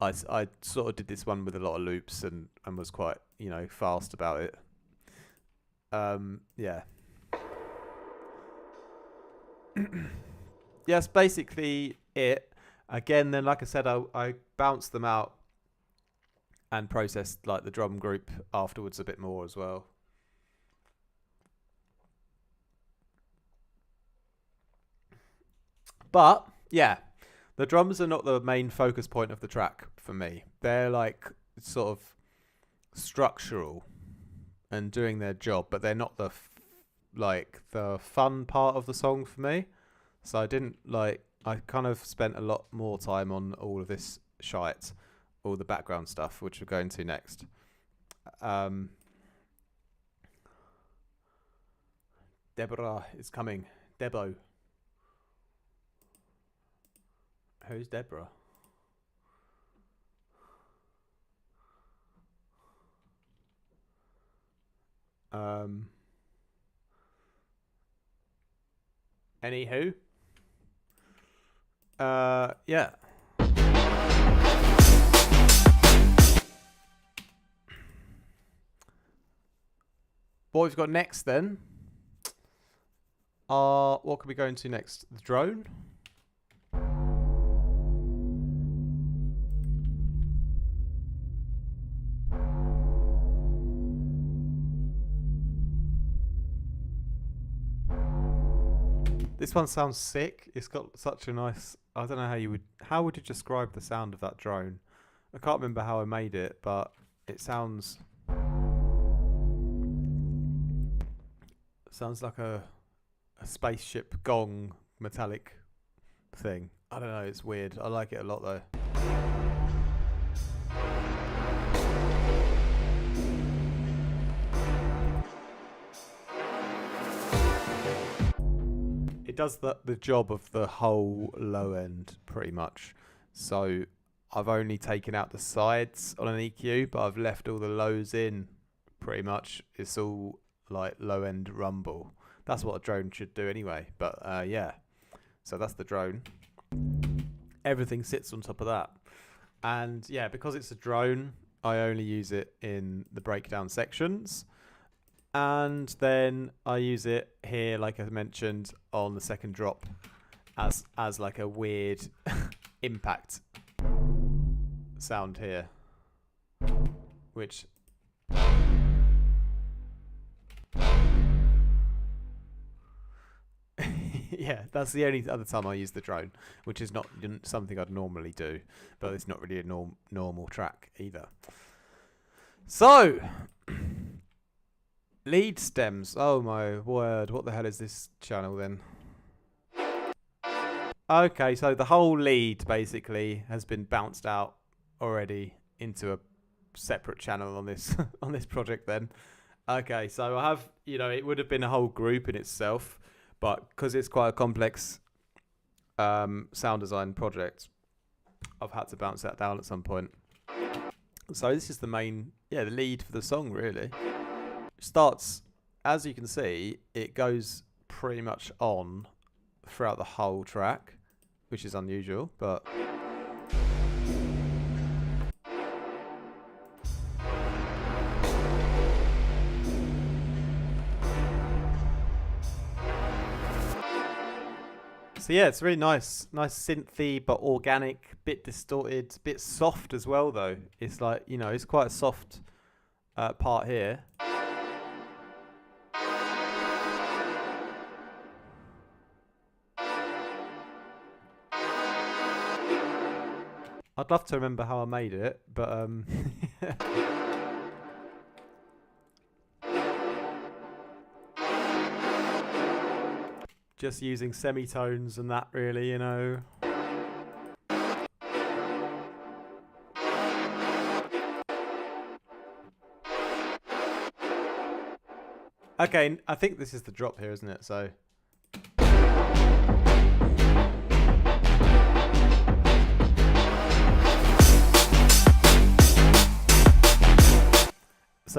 I sort of did this one with a lot of loops and was quite, fast about it. Yeah. Yeah, that's basically it. Again, then, like I said, I bounced them out and processed like the drum group afterwards a bit more as well. But yeah, the drums are not the main focus point of the track for me. They're like sort of structural and doing their job, but they're not the fun part of the song for me. So I kind of spent a lot more time on all of this shite, all the background stuff, which we're going to next. Deborah is coming. Debo. Who's Deborah? Anywho. Yeah. What we've got next then? What can we go into next? The drone. This one sounds sick. It's got such a nice... I don't know how would you describe the sound of that drone? I can't remember how I made it, but it sounds like a spaceship gong metallic thing. I don't know, it's weird. I like it a lot though. It does the job of the whole low end pretty much. So I've only taken out the sides on an EQ, but I've left all the lows in pretty much. It's all like low end rumble. That's what a drone should do anyway. But yeah, so that's the drone. Everything sits on top of that. And yeah, because it's a drone, I only use it in the breakdown sections. And then I use it here, like I mentioned, on the second drop as like a weird impact sound here, which yeah, that's the only other time I use the drone, which is not something I'd normally do, but it's not really a normal track either. So lead stems. Oh my word, what the hell is this channel then? Okay, so the whole lead basically has been bounced out already into a separate channel on this on this project then. Okay, so I have, it would have been a whole group in itself, but because it's quite a complex sound design project, I've had to bounce that down at some point. So this is the lead for the song really. Starts, as you can see, it goes pretty much on throughout the whole track, which is unusual, but So yeah, it's really nice synthy but organic, bit distorted, bit soft as well though. It's like, you know, it's quite a soft part here. I'd love to remember how I made it, but just using semitones and that really, you know. Okay, I think this is the drop here, isn't it? So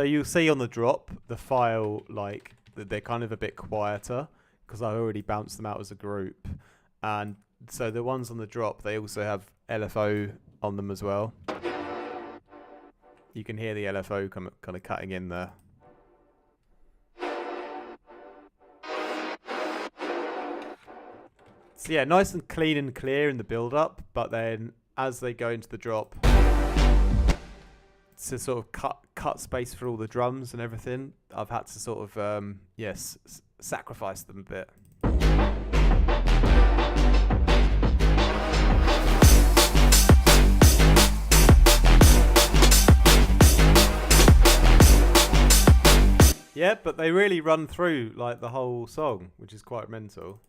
you'll see on the drop, the file, like, they're kind of a bit quieter because I already bounced them out as a group. And so the ones on the drop, they also have LFO on them as well. You can hear the LFO kind of cutting in there. So yeah, nice and clean and clear in the build-up, but then as they go into the drop, to sort of cut space for all the drums and everything, I've had to sort of sacrifice them a bit. Yeah, but they really run through like the whole song, which is quite mental.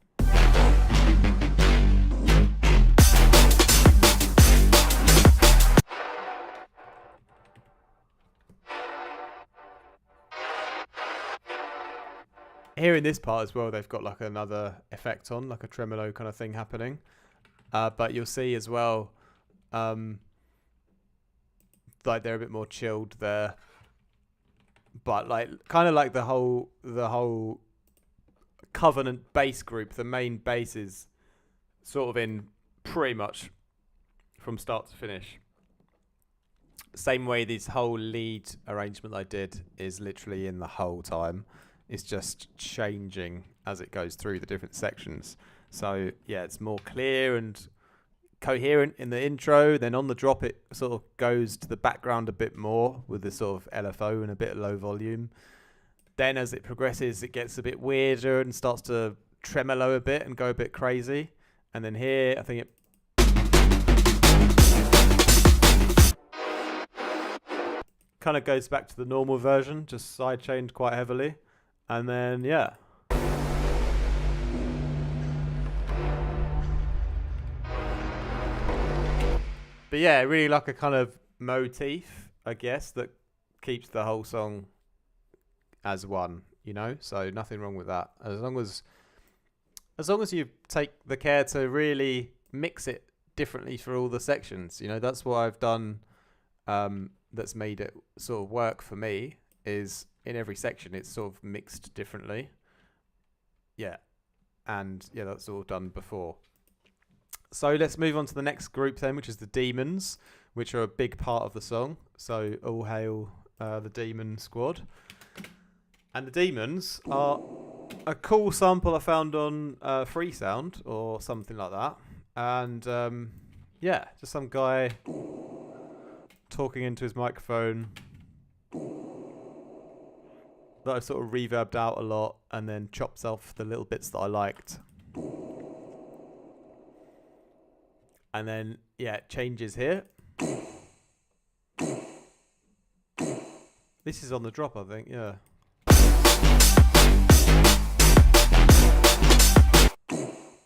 Here in this part as well, they've got like another effect on, like a tremolo kind of thing happening. But you'll see as well, like they're a bit more chilled there. But like, kind of like the whole Covenant bass group, the main bass is sort of in pretty much from start to finish. Same way this whole lead arrangement I did is literally in the whole time. It's just changing as it goes through the different sections. So yeah, it's more clear and coherent in the intro. Then on the drop, it sort of goes to the background a bit more with the sort of LFO and a bit low volume. Then as it progresses, it gets a bit weirder and starts to tremolo a bit and go a bit crazy. And then here, I think it kind of goes back to the normal version, just sidechained quite heavily. And then, yeah. But yeah, really like a kind of motif, I guess, that keeps the whole song as one, you know? So nothing wrong with that. As long as you take the care to really mix it differently for all the sections, you know, that's what I've done, that's made it sort of work for me, is in every section it's sort of mixed differently. Yeah. And yeah, that's all done before. So let's move on to the next group then, which is the demons, which are a big part of the song. So all hail the demon squad. And the demons are a cool sample I found on Freesound or something like that. And yeah, just some guy talking into his microphone that I sort of reverbed out a lot and then chopped off the little bits that I liked. And then, yeah, it changes here. This is on the drop, I think, yeah.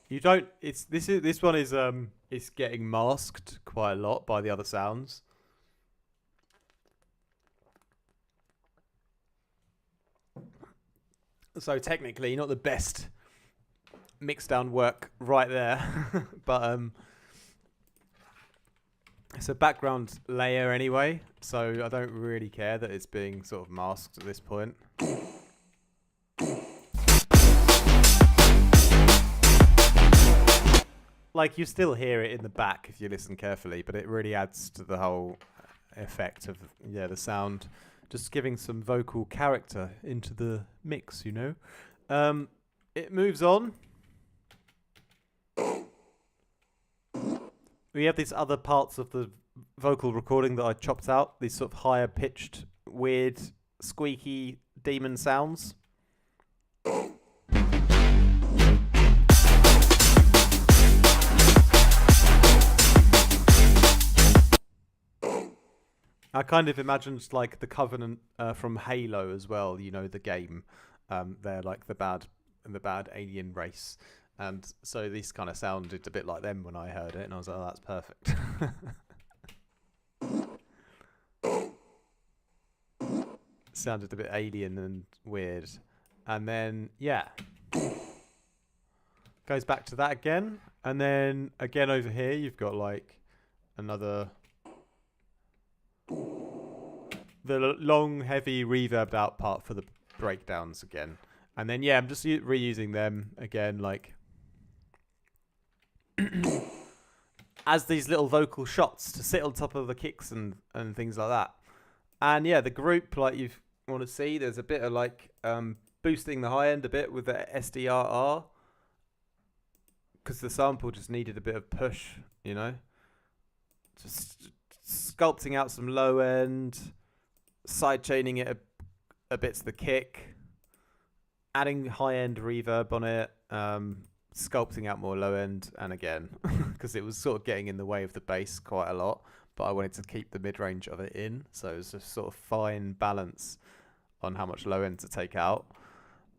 You don't, this one is getting masked quite a lot by the other sounds. So technically not the best mix down work right there. But it's a background layer anyway, so I don't really care that it's being sort of masked at this point. Like, you still hear it in the back if you listen carefully, but it really adds to the whole effect of, yeah, the sound. Just giving some vocal character into the mix, you know. It moves on. we have these other parts of the vocal recording that I chopped out. These sort of higher pitched, weird, squeaky demon sounds. I kind of imagined like the Covenant from Halo as well. You know, the game. They're like the bad alien race, and so these kind of sounded a bit like them when I heard it, and I was like, "Oh, that's perfect." Sounded a bit alien and weird, and then goes back to that again, and then again over here you've got like another. The long, heavy reverbed out part for the breakdowns again. And then, I'm just reusing them again, like, as these little vocal shots to sit on top of the kicks and things like that. And, the group, like you want to see, there's a bit of, like, boosting the high end a bit with the SDRR. Because the sample just needed a bit of push, you know? Just sculpting out some low end, side chaining it a bit to the kick, adding high end reverb on it, sculpting out more low end, and again, because it was sort of getting in the way of the bass quite a lot, but I wanted to keep the mid range of it in, so it was a sort of fine balance on how much low end to take out.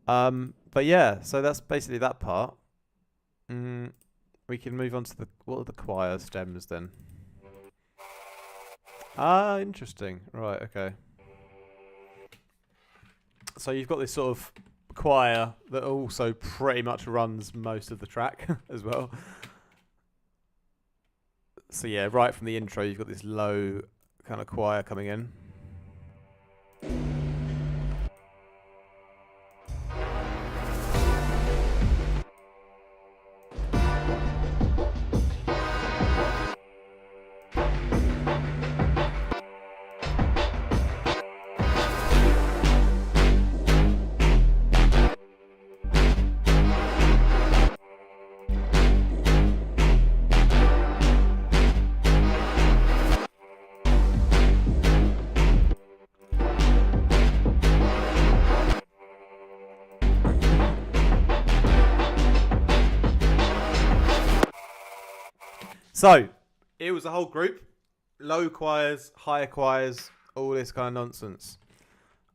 But so that's basically that part. We can move on to what are the choir stems then? Interesting. Right, okay. So you've got this sort of choir that also pretty much runs most of the track as well. So right from the intro, you've got this low kind of choir coming in. So, it was a whole group. Low choirs, higher choirs, all this kind of nonsense.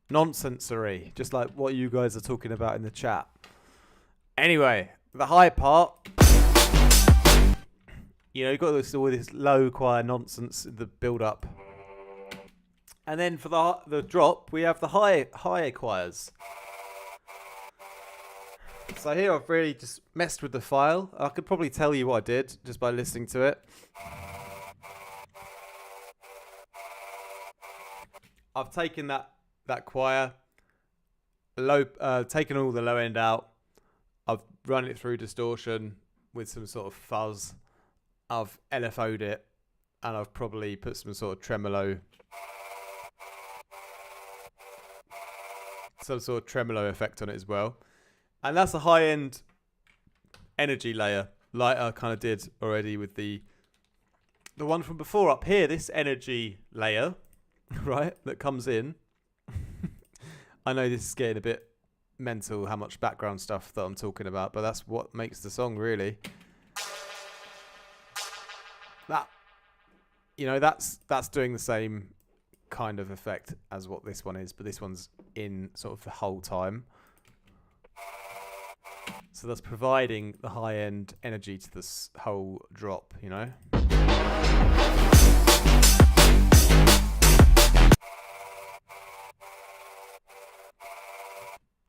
Nonsensory, just like what you guys are talking about in the chat. Anyway, the high part, you've got all this low choir nonsense, the build-up. And then for the drop, we have the higher choirs. So here I've really just messed with the file. I could probably tell you what I did just by listening to it. I've taken that choir, taken all the low end out. I've run it through distortion with some sort of fuzz. I've LFO'd it, and I've probably put some sort of tremolo effect on it as well. And that's a high-end energy layer, like I kind of did already with the one from before up here. This energy layer, right, that comes in. I know this is getting a bit mental, how much background stuff that I'm talking about, but that's what makes the song, really. That's doing the same kind of effect as what this one is, but this one's in sort of the whole time. So that's providing the high-end energy to this whole drop,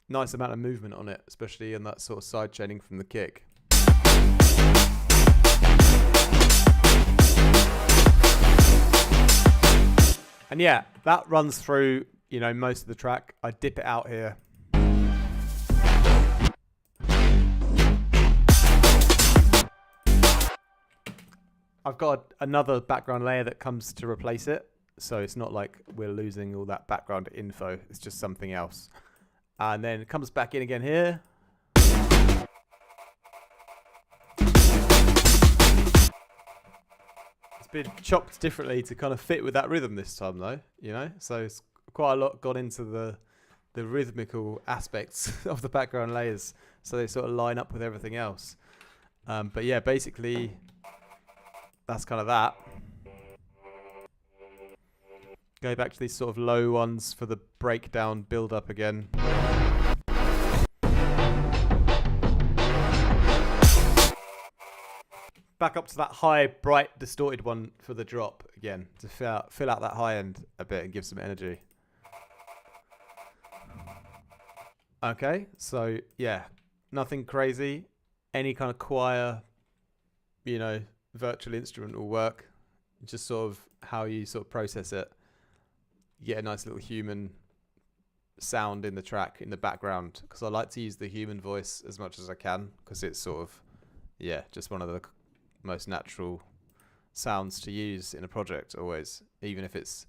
Nice amount of movement on it, especially in that sort of side chaining from the kick. And that runs through, most of the track. I dip it out here. I've got another background layer that comes to replace it. So it's not like we're losing all that background info. It's just something else. And then it comes back in again here. been chopped differently to kind of fit with that rhythm this time, though. You know, so it's quite a lot gone into the rhythmical aspects of the background layers, so they sort of line up with everything else. But yeah, basically, that's kind of that. Go back to these sort of low ones for the breakdown build up again. Back up to that high, bright, distorted one for the drop again to fill out that high end a bit and give some energy. Okay, so yeah, nothing crazy. Any kind of choir, you know, virtual instrument will work. Just sort of how you sort of process it. You get a nice little human sound in the track in the background, because I like to use the human voice as much as I can, because it's sort of, yeah, just one of the most natural sounds to use in a project always. Even if it's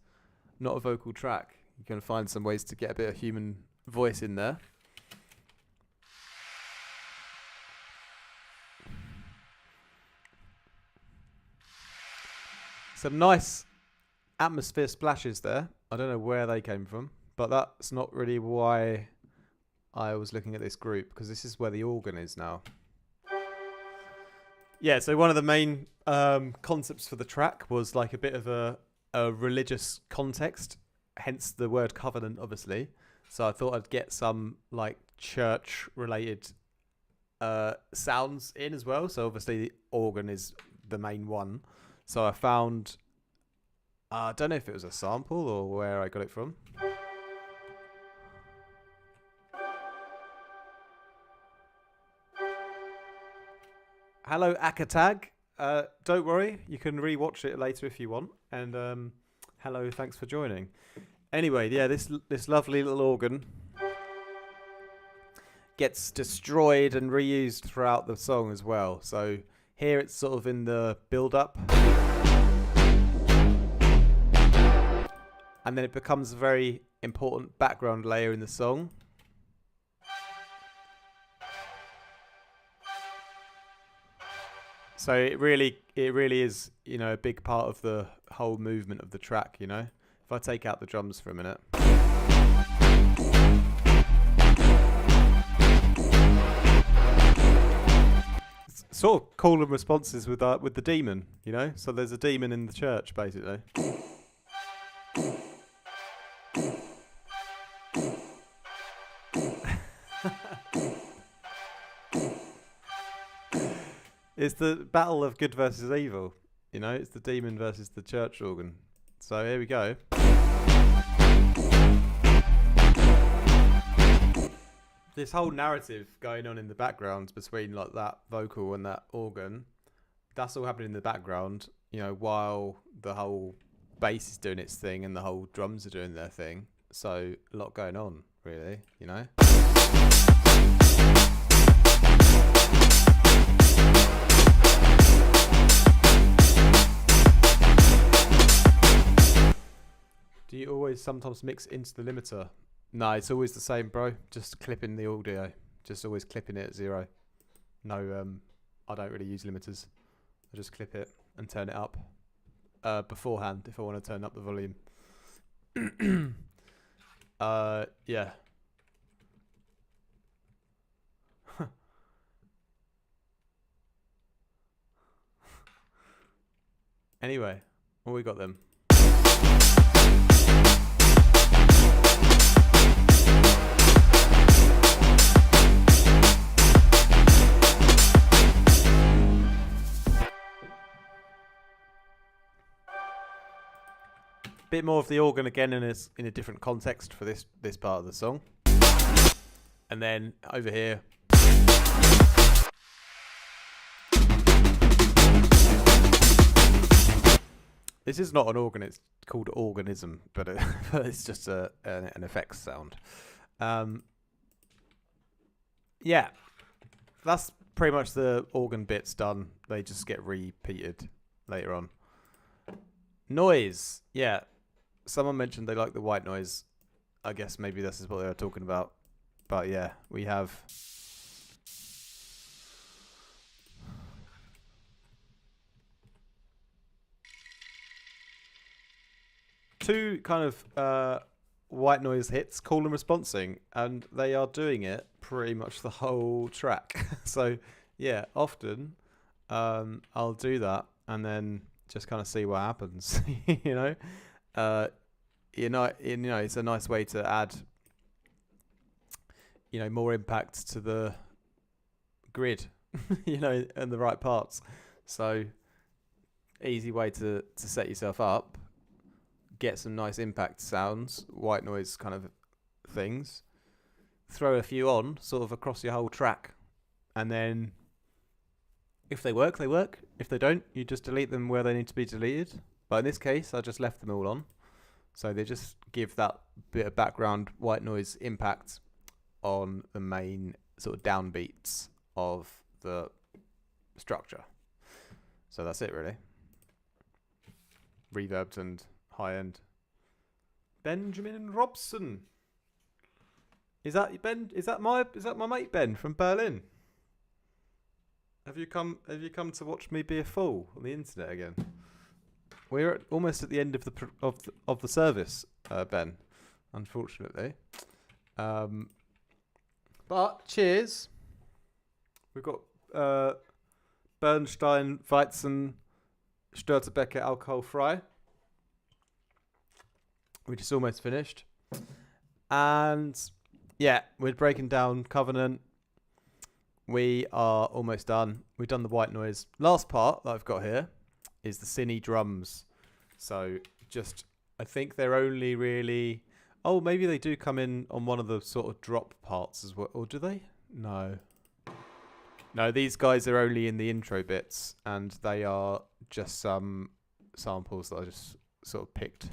not a vocal track, you can find some ways to get a bit of human voice in there. Some nice atmosphere splashes there. I don't know where they came from, but that's not really why I was looking at this group, because this is where the organ is now. Yeah, so one of the main concepts for the track was like a bit of a religious context, hence the word covenant, obviously. So I thought I'd get some like church-related sounds in as well. So obviously the organ is the main one. So I found, I don't know if it was a sample or where I got it from. Hello, Akatag. Don't worry, you can re-watch it later if you want. And hello, thanks for joining. Anyway, yeah, this lovely little organ gets destroyed and reused throughout the song as well. So here it's sort of in the build-up. And then it becomes a very important background layer in the song. So it really is, you know, a big part of the whole movement of the track, you know. If I take out the drums for a minute. It's sort of call and responses with the demon, you know. So there's a demon in the church, basically. It's the battle of good versus evil, you know. It's the demon versus the church organ. So here we go. This whole narrative going on in the background between like that vocal and that organ, that's all happening in the background, you know, while the whole bass is doing its thing and the whole drums are doing their thing. So a lot going on, really, you know. Do you always sometimes mix into the limiter? No, it's always the same, bro. Just clipping the audio. Just always clipping it at 0. No, I don't really use limiters. I just clip it and turn it up beforehand if I want to turn up the volume. Yeah. Anyway, what we got then? Bit more of the organ again in a different context for this part of the song. And then over here. This is not an organ, it's called organism, but it's just an effects sound. Yeah, that's pretty much the organ bits done. They just get repeated later on. Noise, yeah. Someone mentioned they like the white noise. I guess maybe this is what they were talking about. But yeah, we have... two kind of white noise hits, call and responsing, and they are doing it pretty much the whole track. So yeah, often I'll do that and then just kind of see what happens. you know, it's a nice way to add more impact to the grid, and the right parts. So easy way to set yourself up, get some nice impact sounds, white noise kind of things, throw a few on sort of across your whole track, and then if they work, they work. If they don't, you just delete them where they need to be deleted. But in this case, I just left them all on. So they just give that bit of background white noise impact on the main sort of downbeats of the structure. So that's it really. Reverbed and high end. Benjamin Robson. Is that Ben? Is that my mate Ben from Berlin? Have you come to watch me be a fool on the internet again? We're almost at the end of the service, Ben. Unfortunately, but cheers. We've got Bernstein Weizen Störtebeker alcohol-frei, which is almost finished. And yeah, we're breaking down Covenant. We are almost done. We've done the white noise. Last part that I've got here is the Cine drums. So I think they're only really... Oh, maybe they do come in on one of the sort of drop parts as well. Or do they? No. No, these guys are only in the intro bits, and they are just some samples that I just sort of picked.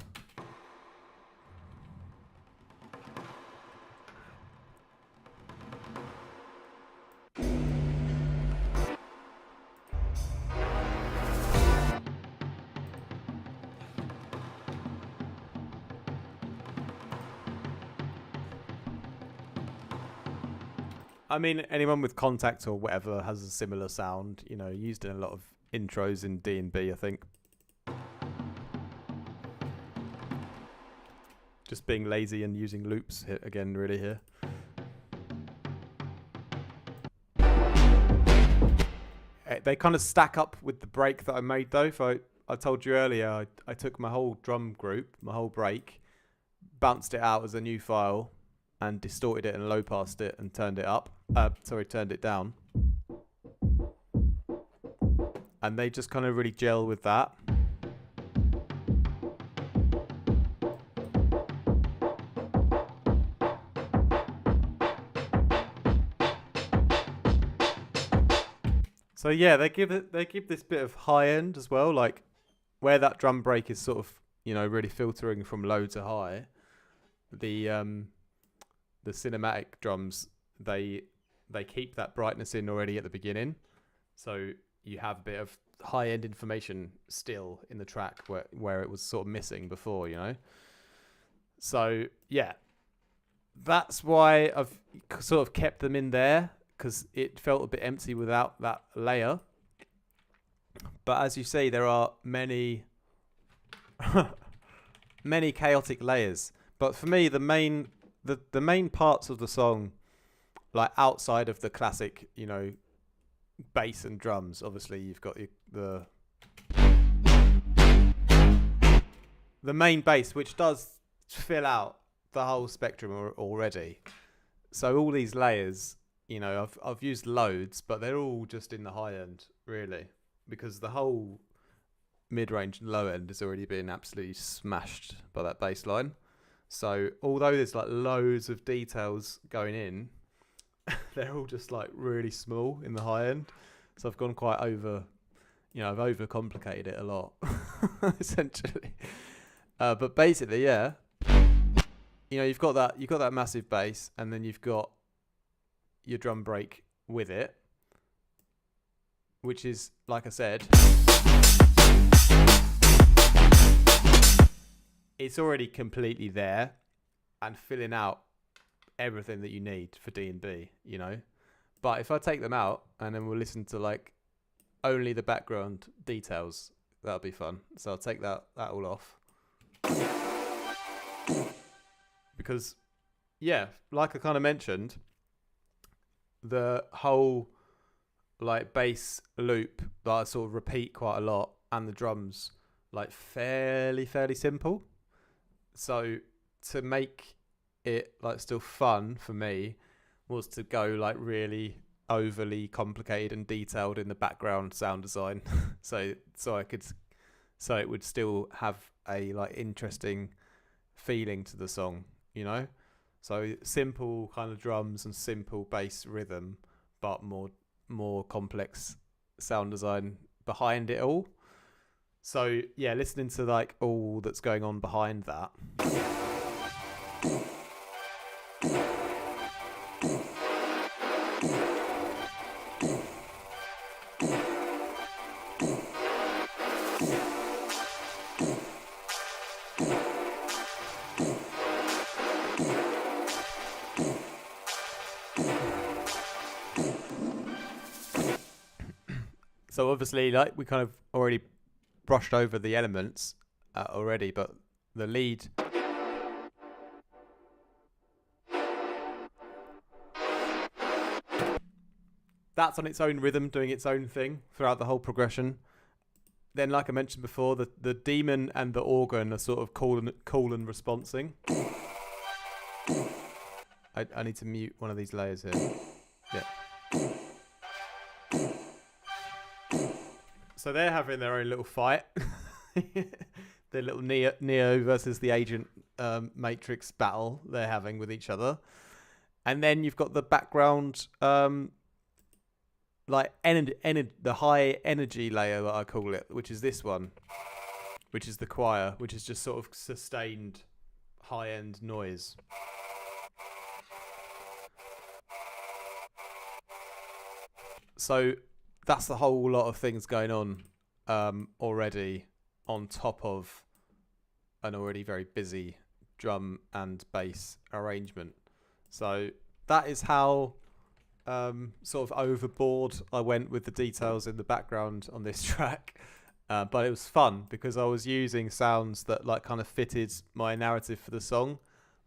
I mean, anyone with Contact or whatever has a similar sound, used in a lot of intros in D&B, I think. Just being lazy and using loops again, really, here. They kind of stack up with the break that I made, though. So I told you earlier, I took my whole drum group, my whole break, bounced it out as a new file, and distorted it and low passed it and turned it down. And they just kind of really gel with that. So yeah, they give this bit of high end as well, like where that drum break is sort of, really filtering from low to high. The cinematic drums, they keep that brightness in already at the beginning, so you have a bit of high-end information still in the track where it was sort of missing before, So yeah, that's why I've sort of kept them in there, because it felt a bit empty without that layer. But as you see, there are many many chaotic layers. But for me, the main parts of the song, like outside of the classic, bass and drums, obviously you've got the main bass, which does fill out the whole spectrum already. So all these layers, I've used loads, but they're all just in the high end, really, because the whole mid-range and low end has already been absolutely smashed by that bass line. So although there's like loads of details going in, they're all just like really small in the high end. So I've gone quite I've overcomplicated it a lot, essentially. But basically, yeah, you've got that massive bass, and then you've got your drum break with it, which is, like I said, it's already completely there and filling out everything that you need for D&B, But if I take them out and then we'll listen to like only the background details, that'll be fun. So I'll take that all off. Because, yeah, like I kind of mentioned, the whole like bass loop that I sort of repeat quite a lot, and the drums like fairly simple. So to make it like still fun for me was to go like really overly complicated and detailed in the background sound design. so it would still have a like interesting feeling to the song, you know? So simple kind of drums and simple bass rhythm, but more complex sound design behind it all. So yeah, listening to like all that's going on behind that. So obviously, like we kind of already brushed over the elements already, but the lead. That's on its own rhythm, doing its own thing throughout the whole progression. Then, like I mentioned before, the demon and the organ are sort of call and responsing. I need to mute one of these layers here. Yeah. So they're having their own little fight. Their little Neo versus the Agent Matrix battle they're having with each other. And then you've got the background, like the high energy layer that I call it, which is this one, which is the choir, which is just sort of sustained high-end noise. So that's the whole lot of things going on already, on top of an already very busy drum and bass arrangement. So that is how sort of overboard I went with the details in the background on this track. But it was fun because I was using sounds that like kind of fitted my narrative for the song,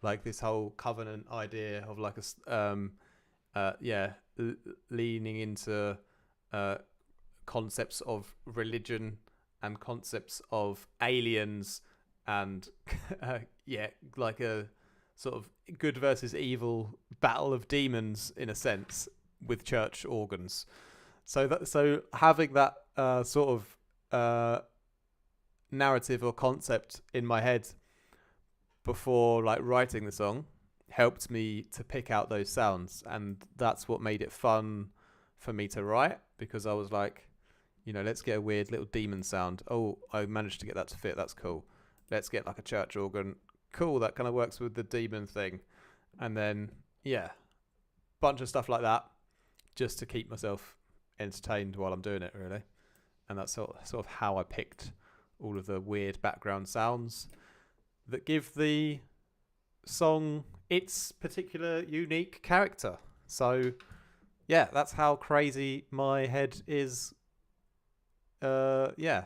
like this whole covenant idea of like leaning into concepts of religion and concepts of aliens and like a sort of good versus evil battle of demons in a sense with church organs. So having that sort of narrative or concept in my head before like writing the song helped me to pick out those sounds, and that's what made it fun for me to write, because I was like, let's get a weird little demon sound. Oh, I managed to get that to fit. That's cool. Let's get like a church organ. Cool, that kind of works with the demon thing. And then, bunch of stuff like that just to keep myself entertained while I'm doing it, really. And that's sort of how I picked all of the weird background sounds that give the song its particular unique character. So, yeah, that's how crazy my head is. Yeah.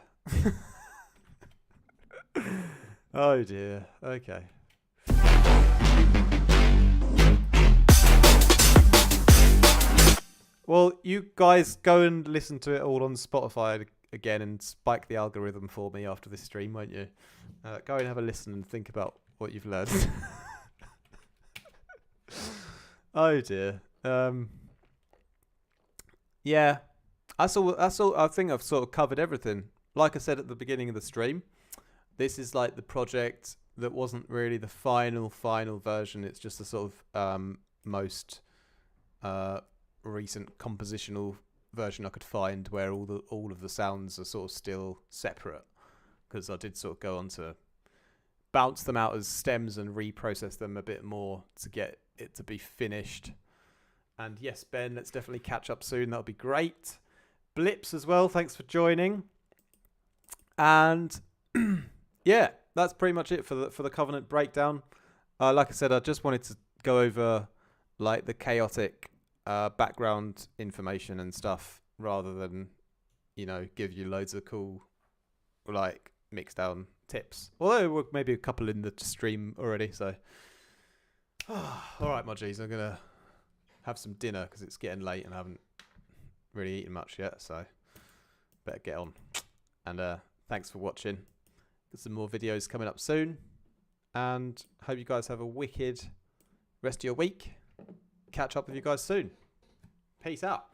Oh dear. Okay. Well, you guys go and listen to it all on Spotify again and spike the algorithm for me after this stream, won't you? Go and have a listen and think about what you've learned. Oh dear. Yeah. That's all. I think I've sort of covered everything. Like I said at the beginning of the stream, this is like the project that wasn't really the final version. It's just the sort of most recent compositional version I could find, where all of the sounds are sort of still separate, because I did sort of go on to bounce them out as stems and reprocess them a bit more to get it to be finished. And yes, Ben, let's definitely catch up soon. That'll be great. Blips as well, thanks for joining. And yeah, that's pretty much it for the Covenant breakdown. Like I said, I just wanted to go over like the chaotic background information and stuff, rather than give you loads of cool like mixed down tips. Although we're maybe a couple in the stream already. So, all right, my G's, I'm gonna have some dinner because it's getting late and I haven't really eaten much yet. So, better get on. And thanks for watching. Got some more videos coming up soon. And hope you guys have a wicked rest of your week. Catch up with you guys soon. Peace out.